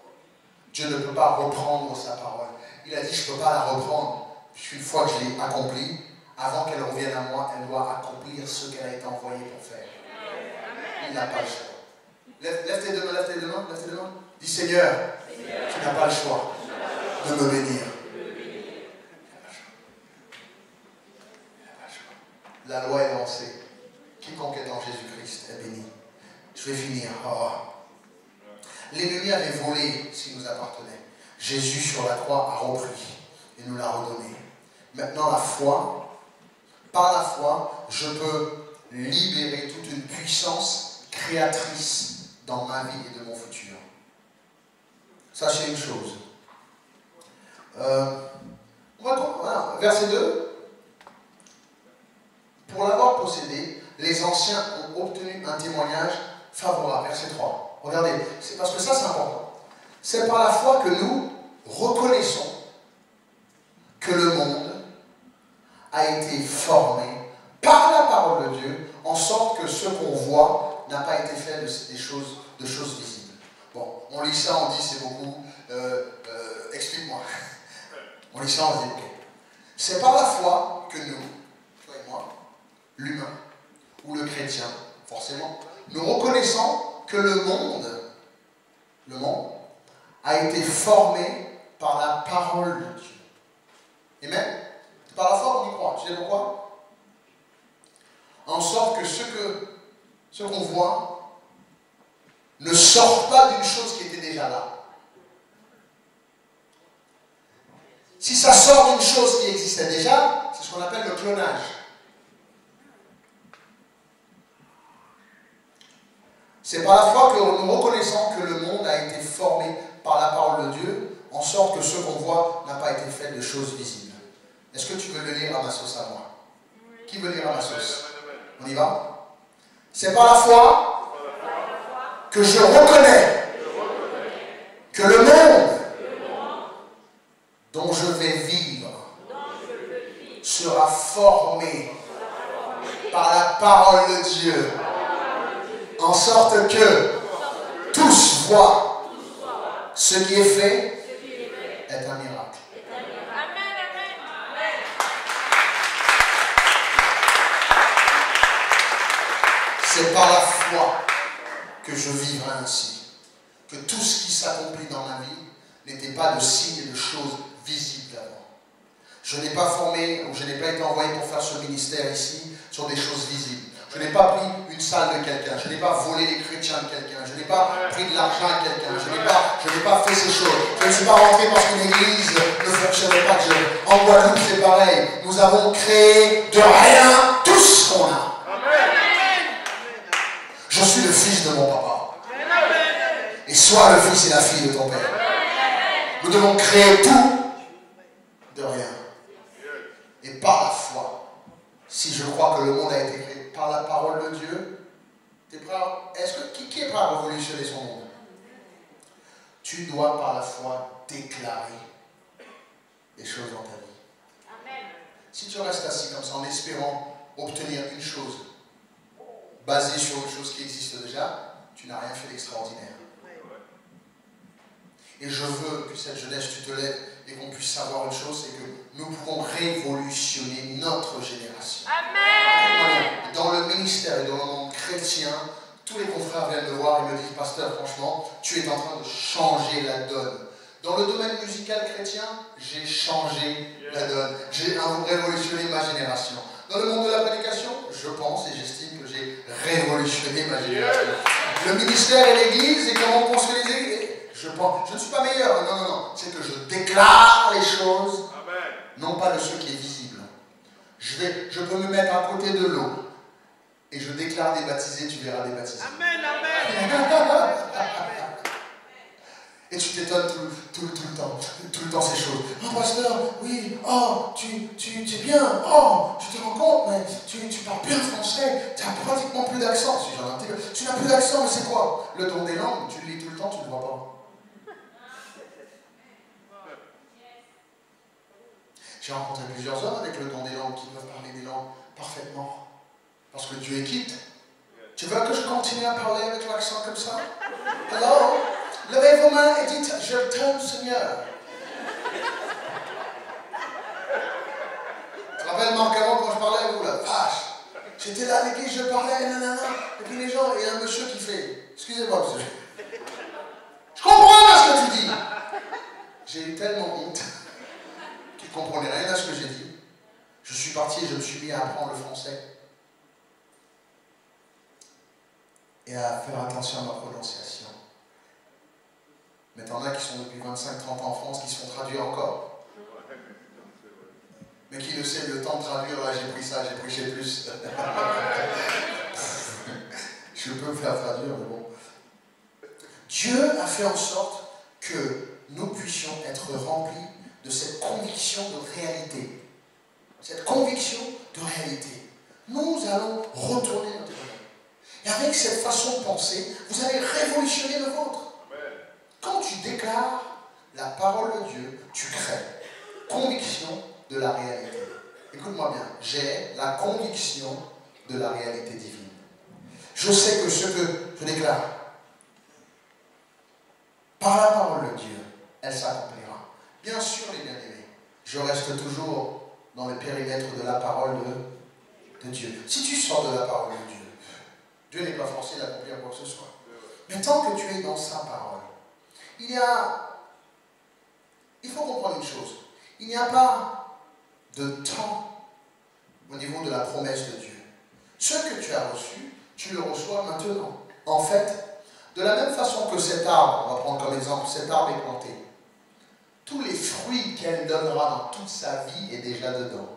Dieu ne peut pas reprendre sa parole. Il a dit, je ne peux pas la reprendre. Une fois que je l'ai accomplie, avant qu'elle revienne à moi, elle doit accomplir ce qu'elle a été envoyée pour faire. Il n'a pas le choix. Lève tes deux mains, lève tes deux mains, lève tes deux mains. Dis Seigneur, tu n'as pas le choix de me bénir. La loi est lancée. quiconque est en Jésus-Christ est béni. Je vais finir. Oh. L'ennemi avait volé ce qui nous appartenait. Jésus sur la croix a repris et nous l'a redonné. Maintenant, la foi, par la foi, je peux libérer toute une puissance créatrice dans ma vie et de mon futur. Sachez une chose. Voilà, verset 2. Pour l'avoir possédé, les anciens ont obtenu un témoignage favorable. Verset 3. Regardez, c'est parce que ça c'est important. C'est par la foi que nous reconnaissons que le monde a été formé par la parole de Dieu, en sorte que ce qu'on voit n'a pas été fait de choses visibles. Bon, on lit ça, on dit c'est beaucoup, explique-moi. On lit ça, on dit ok. C'est par la foi que nous, toi et moi, l'humain ou le chrétien, forcément, nous reconnaissons que le monde a été formé par la parole de Dieu. Amen. Par la foi, on y croit. Tu sais pourquoi? En sorte que ce qu'on voit ne sort pas d'une chose qui était déjà là. Si ça sort d'une chose qui existait déjà, c'est ce qu'on appelle le clonage. C'est par la foi que nous reconnaissons que le monde a été formé par la parole de Dieu, en sorte que ce qu'on voit n'a pas été fait de choses visibles. Est-ce que tu veux le lire à ma sauce à moi? Qui veut lire à ma sauce? On y va? C'est par la foi que je reconnais que le monde dont je vais vivre sera formé par la parole de Dieu, en sorte que tous voient ce qui est fait est un miracle. C'est par la foi que je vivrai ainsi, que tout ce qui s'accomplit dans ma vie n'était pas de signes et de choses visibles d'abord. Je n'ai pas formé, ou je n'ai pas été envoyé pour faire ce ministère ici sur des choses visibles. Je n'ai pas pris une salle de quelqu'un, je n'ai pas volé les chrétiens de quelqu'un, je n'ai pas pris de l'argent à quelqu'un, je n'ai pas fait ces choses. Je ne suis pas rentré parce qu'une église ne fonctionnait pas. En Guadeloupe, c'est pareil. Nous avons créé de rien tout ce qu'on a. Je suis le fils de mon papa. Et sois le fils et la fille de ton père. Nous devons créer tout de rien. Et par la foi, si je crois que le monde a été créé par la parole de Dieu, qui est prêt à révolutionner son monde? Tu dois par la foi déclarer des choses dans ta vie. Amen. Si tu restes assis comme ça en espérant obtenir une chose basée sur une chose qui existe déjà, tu n'as rien fait d'extraordinaire. Et je veux que cette jeunesse, tu te lèves et qu'on puisse savoir une chose, c'est que nous pouvons révolutionner notre génération. Amen. Dans le ministère et dans le monde chrétien, tous les confrères viennent me voir et me disent, pasteur, franchement, tu es en train de changer la donne. Dans le domaine musical chrétien, j'ai changé la donne. J'ai révolutionné ma génération. Dans le monde de la prédication, je pense et j'estime que j'ai révolutionné ma génération. Le ministère et l'église et comment on construit les églises, je ne suis pas meilleur, non. C'est que je déclare les choses, non pas de ce qui est visible. Je peux me mettre à côté de l'eau et je déclare des baptisés, tu verras des baptisés. Amen, amen. Et tu t'étonnes tout le temps ces choses. Oh pasteur, oui, oh, tu es bien, oh, tu te rends compte, mais tu parles bien français, tu n'as pratiquement plus d'accent. Si j'en ai un petit peu, tu n'as plus d'accent, mais c'est quoi? Le don des langues, tu le lis tout le temps, tu ne le vois pas. J'ai rencontré plusieurs hommes avec le don des langues qui peuvent parler des langues parfaitement. Parce que Dieu est quitte. Tu veux que je continue à parler avec l'accent comme ça? Hello? Levez vos mains et dites, je t'aime Seigneur. Tu te rappelles Marc avant quand je parlais à vous, la vache. J'étais là à l'église, je parlais, nanana. Et puis les gens, il y a un monsieur qui fait, excusez-moi monsieur. Je comprends pas ce que tu dis. J'ai eu tellement honte qu'il ne comprenait rien à ce que j'ai dit. Je suis parti et je me suis mis à apprendre le français. et à faire attention à ma prononciation. Mais t'en as qui sont depuis 25-30 ans en France qui se font traduire encore. Mais qui ne sait le temps de traduire, là j'ai pris ça, j'ai prêché plus. Je peux me faire traduire, mais bon. Dieu a fait en sorte que nous puissions être remplis de cette conviction de réalité. Cette conviction de réalité. Nous allons retourner notre vie. Et avec cette façon de penser, vous allez révolutionner le vôtre. Quand tu déclares la parole de Dieu, tu crées. Conviction de la réalité. Écoute-moi bien, j'ai la conviction de la réalité divine. Je sais que ce que je déclare, par la parole de Dieu, elle s'accomplira. Bien sûr, les bien-aimés, je reste toujours dans le périmètre de la parole de Dieu. Si tu sors de la parole de Dieu, Dieu n'est pas forcé d'accomplir quoi que ce soit. Mais tant que tu es dans sa parole, il faut comprendre une chose. Il n'y a pas de temps au niveau de la promesse de Dieu. Ce que tu as reçu, tu le reçois maintenant. En fait, de la même façon que cet arbre, on va prendre comme exemple, cet arbre est planté. Tous les fruits qu'elle donnera dans toute sa vie est déjà dedans.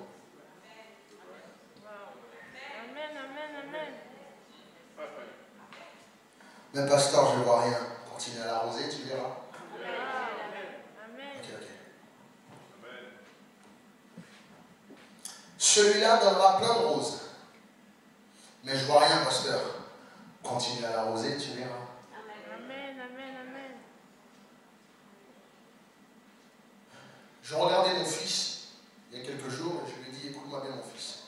Amen, amen, amen. Mais pasteur, je ne vois rien. Continue à l'arroser, tu verras. Amen. Ok. Celui-là donnera plein de roses. Mais je ne vois rien, pasteur. Continue à l'arroser, tu verras. Amen, amen, amen. Je regardais mon fils il y a quelques jours et je lui ai dit, écoute-moi bien mon fils,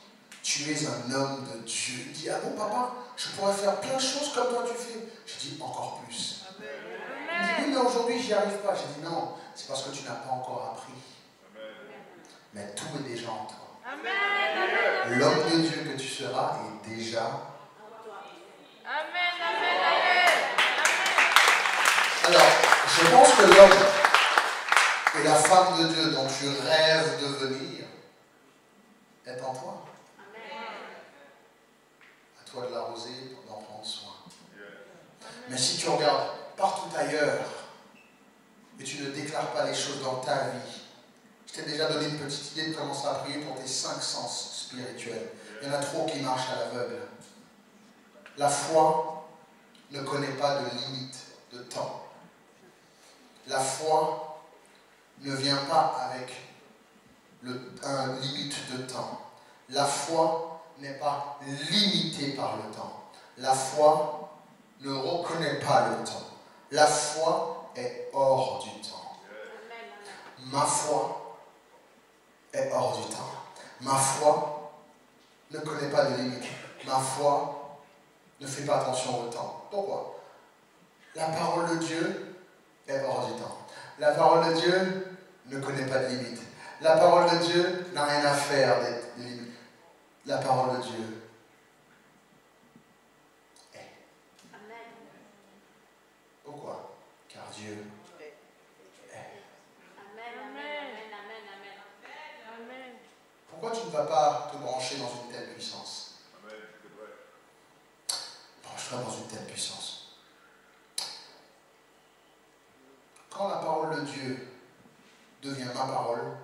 tu es un homme de Dieu. Il dit, ah bon papa, je pourrais faire plein de choses comme toi tu fais. Je dis, encore plus. Il dit, oui mais aujourd'hui j'y arrive pas. J'ai dit, non, c'est parce que tu n'as pas encore appris. Mais tout est déjà en toi. Amen. L'homme de Dieu que tu seras est déjà. Amen, amen, amen. Alors, je pense que l'homme et la femme de Dieu dont tu rêves de devenir est en toi. À toi de l'arroser, d'en prendre soin. Mais si tu regardes partout ailleurs et tu ne déclares pas les choses dans ta vie, je t'ai déjà donné une petite idée de commencer à prier pour tes 5 sens spirituels. Il y en a trop qui marchent à l'aveugle. La foi ne connaît pas de limite de temps. La foi ne vient pas avec un limite de temps. La foi n'est pas limitée par le temps. La foi ne reconnaît pas le temps. La foi est hors du temps. Ma foi est hors du temps. Ma foi ne connaît pas de limite. Ma foi ne fait pas attention au temps. Pourquoi? La parole de Dieu est hors du temps. La parole de Dieu ne connaît pas de limite. La parole de Dieu n'a rien à faire des limites. La parole de Dieu est. Pourquoi? Car Dieu est. Pourquoi tu ne vas pas te brancher dans une telle puissance? Branche-toi dans une telle puissance. Quand la parole de Dieu devient ma parole,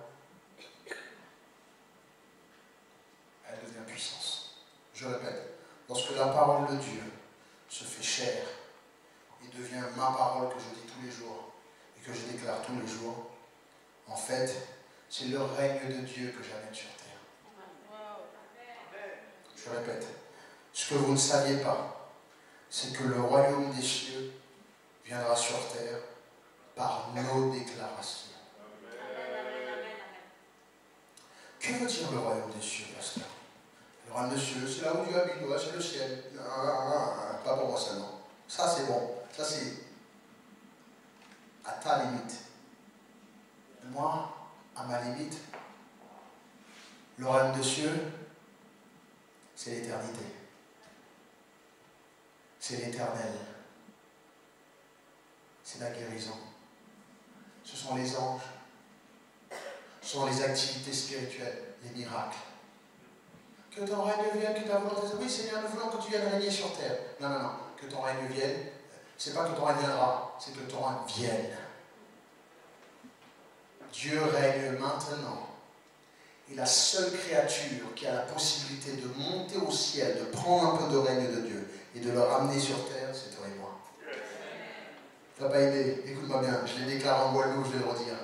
elle devient puissance. Je répète, lorsque la parole de Dieu se fait chair et devient ma parole que je dis tous les jours et que je déclare tous les jours, en fait, c'est le règne de Dieu que j'amène sur terre. Je répète, ce que vous ne saviez pas, c'est que le royaume des cieux viendra sur terre par nos déclarations. Que veut dire le royaume des cieux, pasteur? Le royaume des cieux, c'est là où Dieu habite, ouais, c'est le ciel. Pas pour moi seulement. Ça c'est bon. Ça c'est à ta limite. Moi, à ma limite, le royaume des cieux, c'est l'éternité. C'est l'éternel. C'est la guérison. Ce sont les anges. Ce sont les activités spirituelles, les miracles. Que ton règne vienne, que ta volonté... Oui, Seigneur, nous voulons que tu viennes régner sur terre. Non, non, non. Que ton règne vienne. C'est pas que ton règne viendra, c'est que ton règne vienne. Dieu règne maintenant. Et la seule créature qui a la possibilité de monter au ciel, de prendre un peu de règne de Dieu et de le ramener sur terre, c'est toi et moi. Tu n'as pas aidé. Écoute-moi bien, je l'ai déclaré en Guadeloupe, je vais le redire.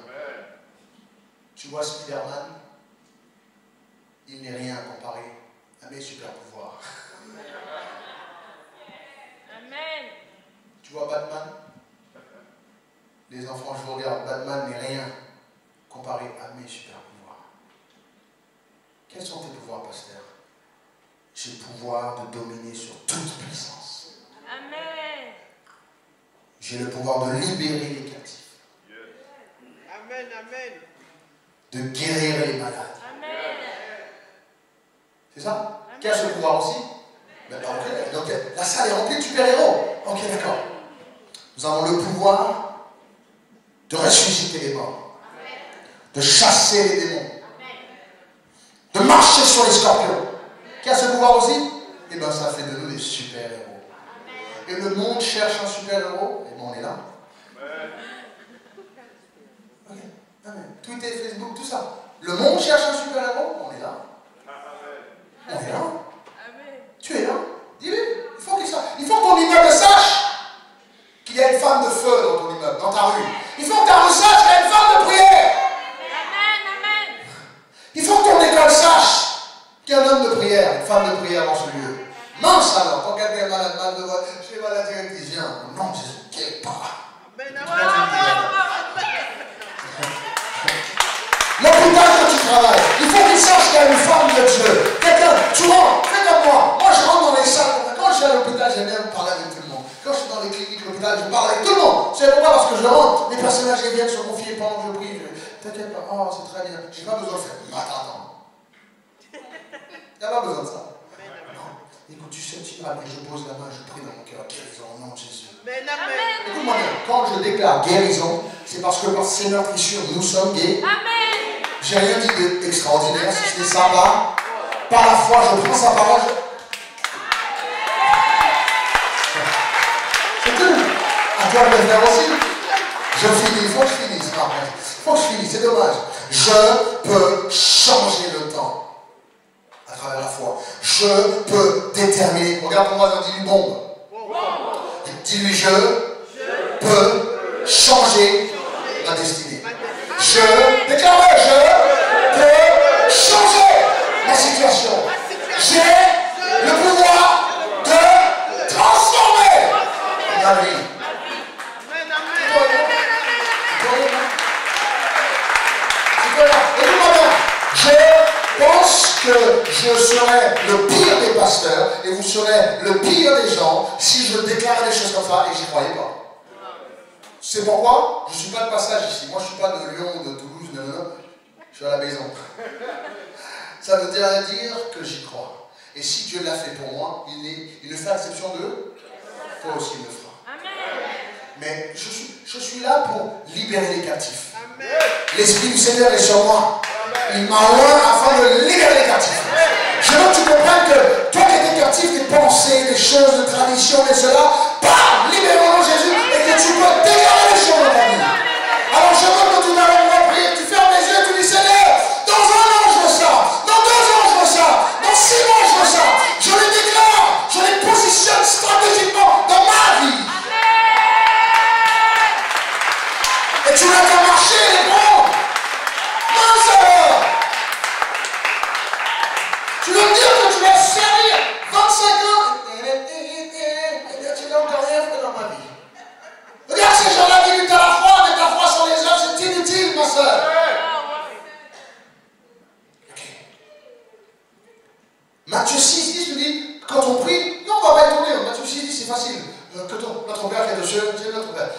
Tu vois Spider-Man, il n'est rien comparé à mes super pouvoirs. Amen. Tu vois Batman? Les enfants, je vous regarde, Batman n'est rien comparé à mes super pouvoirs. Quels sont tes pouvoirs, pasteur? J'ai le pouvoir de dominer sur toute puissance. Amen. J'ai le pouvoir de libérer les captifs. Amen, amen. De guérir les malades. Amen. C'est ça? Qui a ce pouvoir aussi? Ben, ok, donc la salle est remplie de super-héros. Ok, d'accord. Nous avons le pouvoir de ressusciter les morts, de chasser les démons, de marcher sur les scorpions. Qui a ce pouvoir aussi? Eh bien, ça fait de nous des super-héros. Et le monde cherche un super-héros, et bien on est là. Ok, amen. Twitter, Facebook, tout ça. Le monde cherche un super-héros, on est là. On est là. Amen. Tu es là. Dis-lui. Il faut que ton immeuble sache qu'il y a une femme de feu dans ton immeuble, dans ta rue. Il faut que ta rue sache qu'il y a une femme de prière. Amen. Amen. Il faut que ton école sache qu'il y a un homme de prière, une femme de prière dans ce lieu. Mince alors, quand quelqu'un est malade, mal de voix, je vais voir la directrice, viens. Non, Jésus, qu'elle pas. Amen, amen. L'hôpital que tu travailles, il faut qu'il sache qu'il y a une femme de Dieu. Quelqu'un, tu rentres, fais comme moi. Moi, je rentre dans les salles. Quand je suis à l'hôpital, j'aime bien parler avec tout le monde. Quand je suis dans les cliniques, l'hôpital, je parle avec tout le monde. C'est pourquoi? Parce que je rentre, les personnages viennent se confier pendant que je prie. T'inquiète pas, oh, c'est très bien. J'ai pas besoin de faire. Attends. Il n'y a pas besoin de ça. Non. Écoute, tu sais, tu vas, et je pose la main, je prie dans mon cœur, guérison au nom de Jésus. Amen, amen. Écoute-moi bien, quand je déclare guérison, c'est parce que par ces meurtrissures, nous sommes guéris. Amen. J'ai rien dit d'extraordinaire, si ce n'est sympa. Par la foi, je prends sa parole. C'est tout. À toi de le faire aussi. Je finis, il faut que je finisse. Il faut que je finisse, c'est dommage. Je peux changer le temps à travers la foi. Je peux déterminer. Regarde pour moi, dis-lui bombe. Dis-lui je peux changer ma destinée. Je déclare, je peux changer ma situation. J'ai le pouvoir de transformer ma vie. Amen, amen. Écoute-moi bien. Je pense que je serais le pire des pasteurs et vous serez le pire des gens si je déclarais des choses comme ça et j'y croyais pas. C'est pourquoi je ne suis pas de passage ici. Moi, je ne suis pas de Lyon ou de Toulouse, non. Je suis à la maison. Ça veut dire que j'y crois. Et si Dieu l'a fait pour moi, il ne fait exception de toi aussi, il le fera. Amen. Mais je suis là pour libérer les captifs. L'Esprit du Seigneur est sur moi. Il m'a oint afin de libérer les captifs. Je veux que tu comprennes que toi qui étais captif des pensées, des choses, de tradition, et cela, bam, libère-moi Jésus et que tu peux déclarer les choses dans ta vie. Alors je veux que tout à l'heure on va prier, tu fermes les yeux, tu dis Seigneur, dans 1 an je veux ça, dans 2 ans je veux ça, dans 6 mois je veux ça. Je les déclare, je les positionne stratégiquement dans ma vie. Et tu n'as qu'à marcher et les prendre. Non, ça va. Tu veux me dire que tu vas servir 25 ans et tu n'as encore rien fait dans ma vie. Regarde ces gens-là qui luttent à la foi, mais ta foi sur les œuvres, c'est inutile, ma soeur. Ok. Matthieu 6, 10 nous dit, quand on prie, non, on va pas étonner. Matthieu 6, 10, c'est facile. Notre Père qui est aux cieux, c'est notre Père.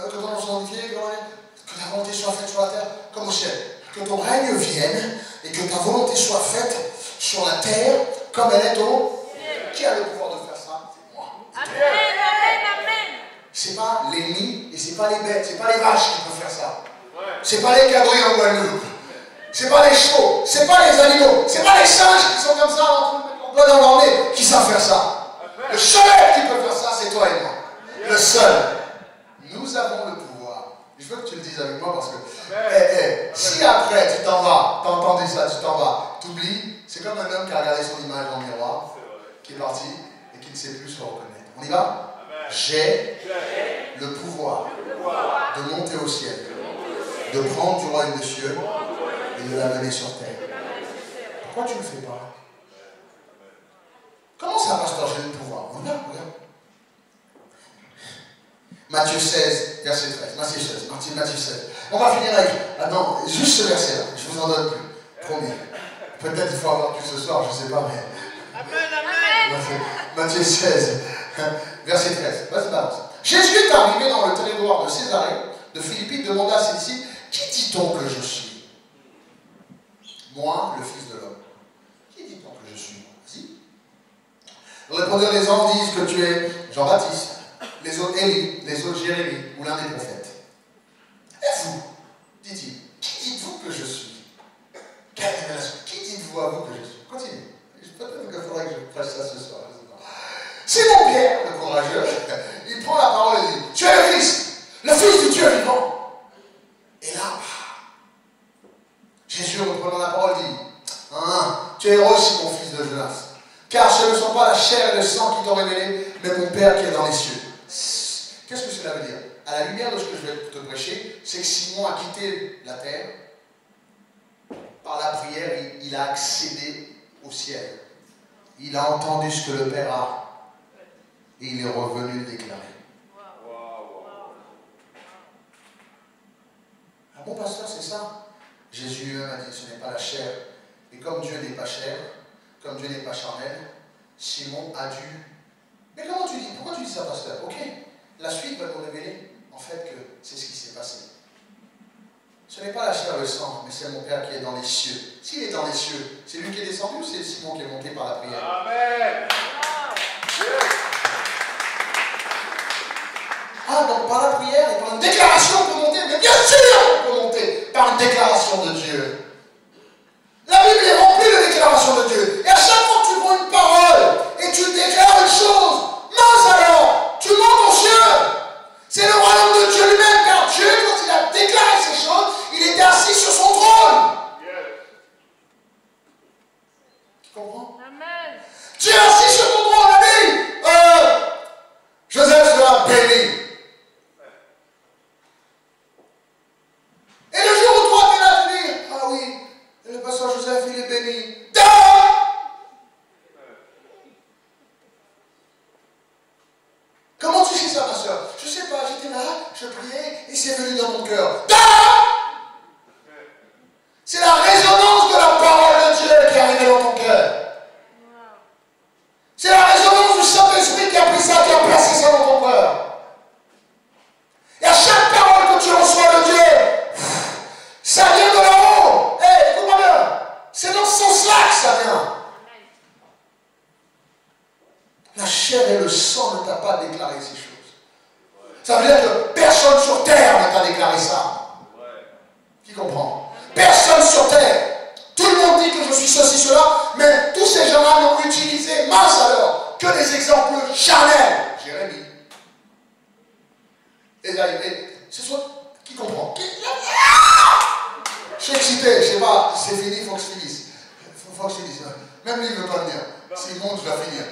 Que ton nom soit sanctifié, que ta volonté soit faite sur la terre comme au ciel. Que ton règne vienne et que ta volonté soit faite sur la terre comme elle est au ciel. Qui a le pouvoir de faire ça? C'est moi. Amen. Amen. C'est pas les nids et c'est pas les bêtes, c'est pas les vaches qui peuvent faire ça. C'est pas les cabris en Guadeloupe. C'est pas les chevaux, c'est pas les animaux, c'est pas les singes qui sont comme ça en train de mettre leur doigt dans leur nez qui savent faire ça. Le seul qui peut faire ça, c'est toi et moi. Le seul. Nous avons le pouvoir. Je veux que tu le dises avec moi parce que si après tu t'en vas, t'as entendu ça, tu t'en vas, t'oublies, c'est comme un homme qui a regardé son image dans le miroir, qui est parti et qui ne sait plus se reconnaître. On y va? J'ai le pouvoir de monter au ciel, de prendre du royaume des cieux et de l'amener sur terre. Pourquoi tu ne le fais pas? Comment ça, pasteur, j'ai le pouvoir? Regarde. Matthieu 16, verset 13. Matthieu 16. On va finir avec... Attends, juste ce verset-là. Je vous en donne plus. Promis. Peut-être il faut avoir plus ce soir, je ne sais pas, mais... Amen. Matthieu 16, verset 13. Vas-y, balance. Jésus est arrivé dans le territoire de Césarée, de Philippi, demanda à celle-ci, qui dit-on que je suis? Moi, le Fils de l'homme. Qui dit-on que je suis? Vas-y. Répondirent les anges, disent que tu es Jean-Baptiste, les autres Élie, les autres Jérémie, ou l'un des prophètes. Et vous, dit-il, qui dites-vous que je suis? Quelle révélation? Qui dites-vous à vous que je suis? Continue. Peut-être qu'il faudrait que je prêche ça ce soir. Simon Pierre, le courageux, il prend la parole et dit, tu es le Fils du Dieu vivant. Et là, Jésus reprenant la parole dit, tu es aussi mon fils de Jonas. Car ce ne sont pas la chair et le sang qui t'ont révélé, mais mon Père qui est dans les cieux. Qu'est-ce que cela veut dire? À la lumière de ce que je vais te prêcher, c'est que Simon a quitté la terre. Par la prière, il a accédé au ciel. Il a entendu ce que le Père a. Et il est revenu le déclarer. Ah bon, pasteur, c'est ça? Jésus lui-même a dit, ce n'est pas la chair. Et comme Dieu n'est pas chair, comme Dieu n'est pas charnel, Simon a dû... Mais comment tu dis? Pourquoi tu dis ça, pasteur? Ok, la suite va nous révéler, en fait, que c'est ce qui s'est passé. Ce n'est pas la chair et le sang, mais c'est mon Père qui est dans les cieux. S'il est dans les cieux, c'est lui qui est descendu ou c'est Simon qui est monté par la prière? Amen. Ah, donc par la prière et par une déclaration on peut monter, mais bien sûr on peut monter par une déclaration de Dieu. La Bible est remplie de déclarations de Dieu. Et à chaque fois que tu prends une parole et tu déclares une chose, mince alors, tu montes aux cieux. C'est le royaume de Dieu lui-même, car Dieu, quand il a déclaré ces choses, il était assis sur son trône. Tu comprends? Amen. Dieu est assis sur ton trône, la Bible. Joseph sera béni. Et le jour où toi tu es là, tu dis, ah oui, le pasteur Joseph, il est béni. Comment tu sais ça, ma soeur? Je ne sais pas, j'étais là, je priais, et c'est venu dans mon cœur. C'est la résonance de la parole de Dieu qui est arrivée dans ton cœur. C'est la résonance du Saint-Esprit qui a pris ça, qui a placé ça dans ton cœur. Et à chaque parole que tu reçois de Dieu, ça vient de là-haut. Hé, écoute-moi bien. C'est dans ce sens-là que ça vient. La chair et le sang ne t'a pas déclaré ces choses. Ça veut dire que personne sur terre ne t'a déclaré ça. Qui comprend? Personne sur terre. Tout le monde dit que je suis ceci, cela, mais tous ces gens-là n'ont utilisé, mince alors, que des exemples charnels. Jérémie. Et ce soit qui comprend? Je suis excité, je sais pas, c'est fini, il faut que je finisse. Faut que je finisse. Même lui, il ne veut pas venir. S'il monte, je vais finir.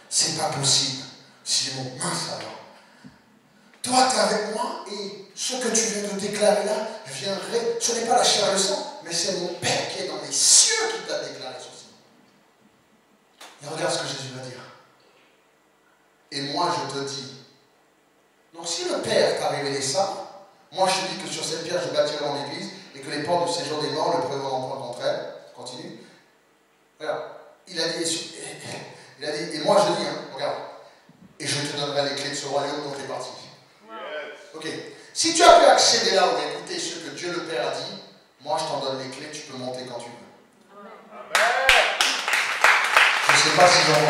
C'est pas possible. Simon, mince alors. Toi, tu es avec moi et ce que tu viens de déclarer là, ce n'est pas la chair et le sang, mais c'est mon Père qui est dans les cieux qui t'a déclaré ceci. Et regarde ce que Jésus va dire. Et moi, je te dis. Donc, si le Père t'a révélé ça, moi, je te dis que sur cette pierre, je bâtirai mon église et que les portes du séjour des morts ne prévaudront point contre elle. Continue. Regarde. Il a dit, et moi, je dis, regarde. Et je te donnerai les clés de ce royaume dont tu es parti. Ok. Si tu as pu accéder là ou écouter ce que Dieu le Père a dit, moi, je t'en donne les clés, tu peux monter quand tu veux. Amen. Je ne sais pas si j'en ai. Je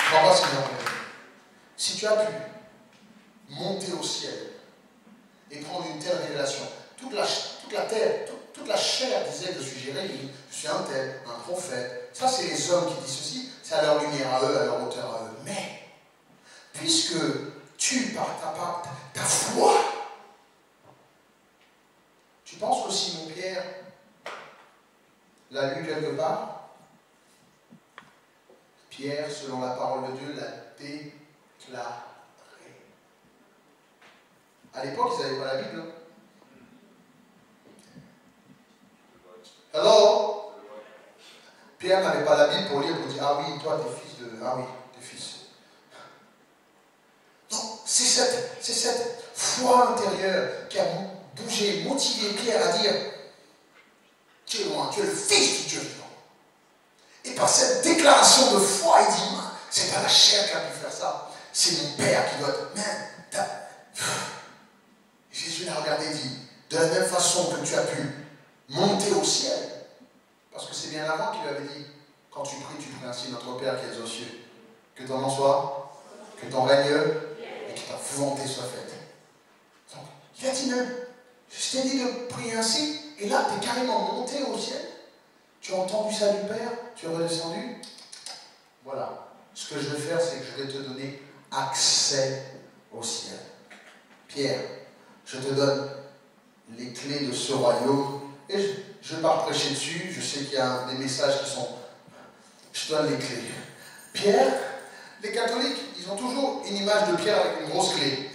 ne crois pas si j'en ai. si tu as pu monter au ciel et prendre une telle révélation, toute la terre, toute la chair disait que je suis Jérémie, je suis un tel, un prophète. Ça, c'est les hommes qui disent ceci, c'est à leur lumière à eux, à leur hauteur à eux. Mais, puisque tu, par ta foi, tu penses que Simon Pierre l'a lu quelque part? Pierre, selon la parole de Dieu, l'a déclaré. À l'époque, ils n'avaient pas la Bible. Hello? Pierre n'avait pas la Bible pour lire, pour dire, ah oui, toi, t'es fils de... Ah oui, t'es fils. Non, c'est cette foi intérieure qui a bougé, motivé Pierre à dire, tu es loin, tu es le fils du Dieu vivant. Et par cette déclaration de foi, il dit, c'est pas la chair qui a pu faire ça, c'est mon Père qui doit... Jésus l'a regardé et dit, de la même façon que tu as pu monter au ciel, parce que c'est bien avant qu'il lui avait dit, quand tu pries ainsi, notre Père qui es aux cieux, que ton nom soit, que ton règne, et que ta volonté soit faite. Donc, il a dit même, je t'ai dit de prier ainsi, et là, tu es carrément monté au ciel, tu as entendu ça du Père, tu es redescendu. Voilà. Ce que je vais faire, c'est que je vais te donner accès au ciel. Pierre, je te donne les clés de ce royaume, et je ne vais pas prêcher dessus, je sais qu'il y a des messages qui sont... Je te donne les clés. Pierre, les catholiques, ils ont toujours une image de Pierre avec une grosse clé.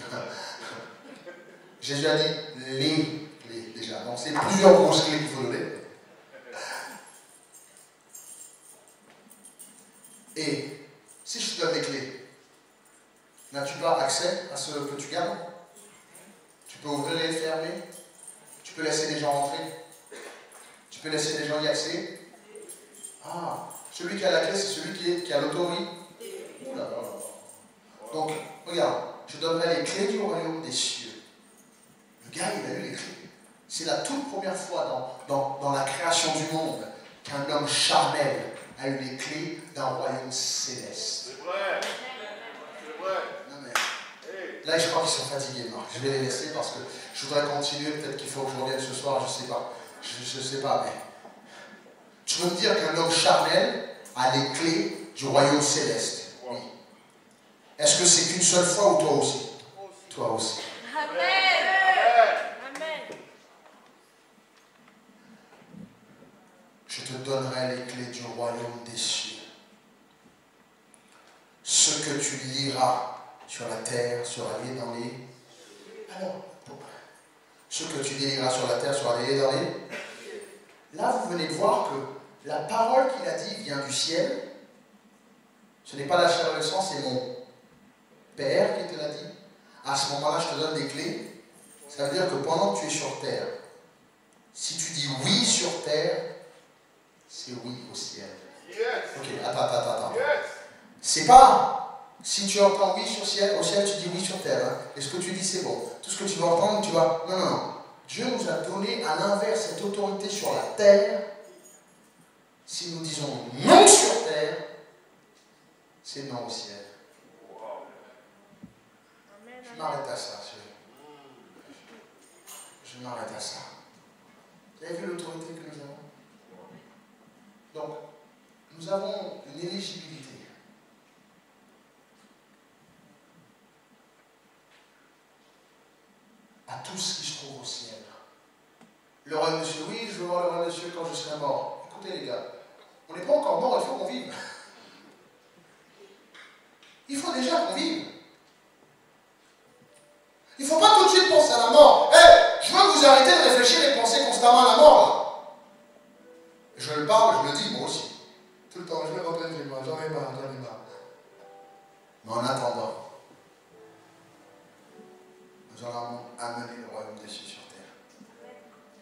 Jésus a dit les clés déjà, donc c'est plusieurs grosses clés qu'il faut donner. Et si je te donne les clés, n'as-tu pas accès à ce que tu gardes? Tu peux ouvrir et fermer. Tu peux laisser les gens rentrer. Tu peux laisser les gens y accéder. Ah, celui qui a la clé, c'est celui qui a l'autorité. Ouh là là. Donc, regarde, je donnerai les clés du royaume des cieux. Le gars, il a eu les clés. C'est la toute première fois dans la création du monde qu'un homme charnel a eu les clés d'un royaume céleste. C'est vrai. C'est vrai. Non mais, là, je crois qu'ils sont fatigués, Marc. Je vais les laisser parce que je voudrais continuer. Peut-être qu'il faut que je revienne ce soir, je ne sais pas. Je ne sais pas, mais... Tu veux me dire qu'un homme charnel a les clés du royaume céleste? Oui. Est-ce que c'est qu'une seule fois ou toi aussi? Toi aussi. Amen. Amen. Je te donnerai les clés du royaume des cieux. Ce que tu liras sur la terre sera lié dans les... Alors, ce que tu délieras sur la terre sera lié dans les... Là, vous venez de voir que la parole qu'il a dit vient du ciel. Ce n'est pas la chair et le sang, c'est mon Père qui te l'a dit. À ce moment-là, je te donne des clés. Ça veut dire que pendant que tu es sur terre, si tu dis oui sur terre, c'est oui au ciel. Yes. Ok, attends. Yes. C'est pas, si tu entends oui sur ciel, au ciel tu dis oui sur terre. Hein, et ce que tu dis c'est bon. Tout ce que tu vas entendre, tu vas... Non. Dieu nous a donné à l'inverse cette autorité sur la terre. Si nous disons non sur terre, c'est non au ciel. Je m'arrête à ça. Je m'arrête à ça. Vous avez vu l'autorité que nous avons? Donc, nous avons une éligibilité. À tout ce qui se trouve au ciel. Le royaume de Dieu, oui, je veux voir le royaume de Dieu quand je serai mort. Écoutez les gars, on n'est pas encore mort, il faut qu'on vive. Il faut déjà qu'on vive. Il ne faut pas tout de suite penser à la mort. Je veux que vous arrêtez de réfléchir et de penser constamment à la mort. Là. Je le parle, je le dis moi aussi. Tout le temps, je me rappelle, j'en ai marre. Mais en attendant, nous allons amener le royaume des cieux sur terre.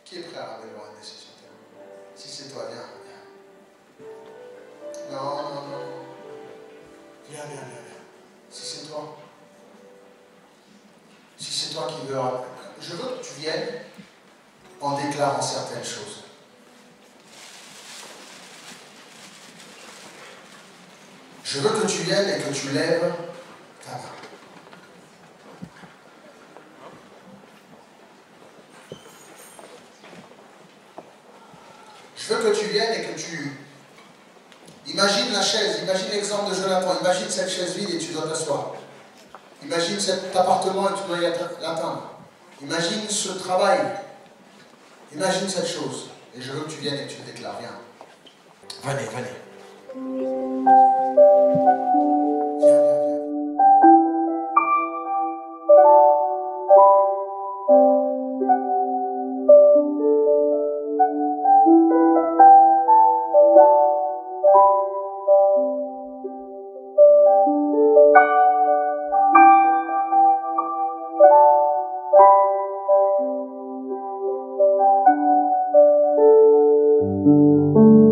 Qui est prêt à amener le royaume des cieux sur terre? Si c'est toi, viens. Non. Viens. Si c'est toi. Si c'est toi qui veux, je veux que tu viennes en déclarant certaines choses. Je veux que tu viennes et que tu lèves ta main. Je veux que tu viennes et que tu imagines la chaise, imagine l'exemple de Jonathan, imagine cette chaise vide et tu dois t'asseoir. Imagine cet appartement et tu dois y l'atteindre. Imagine ce travail. Imagine cette chose. Et je veux que tu viennes et que tu le déclares. Viens. Venez, venez. Viens, viens, viens. Thank you.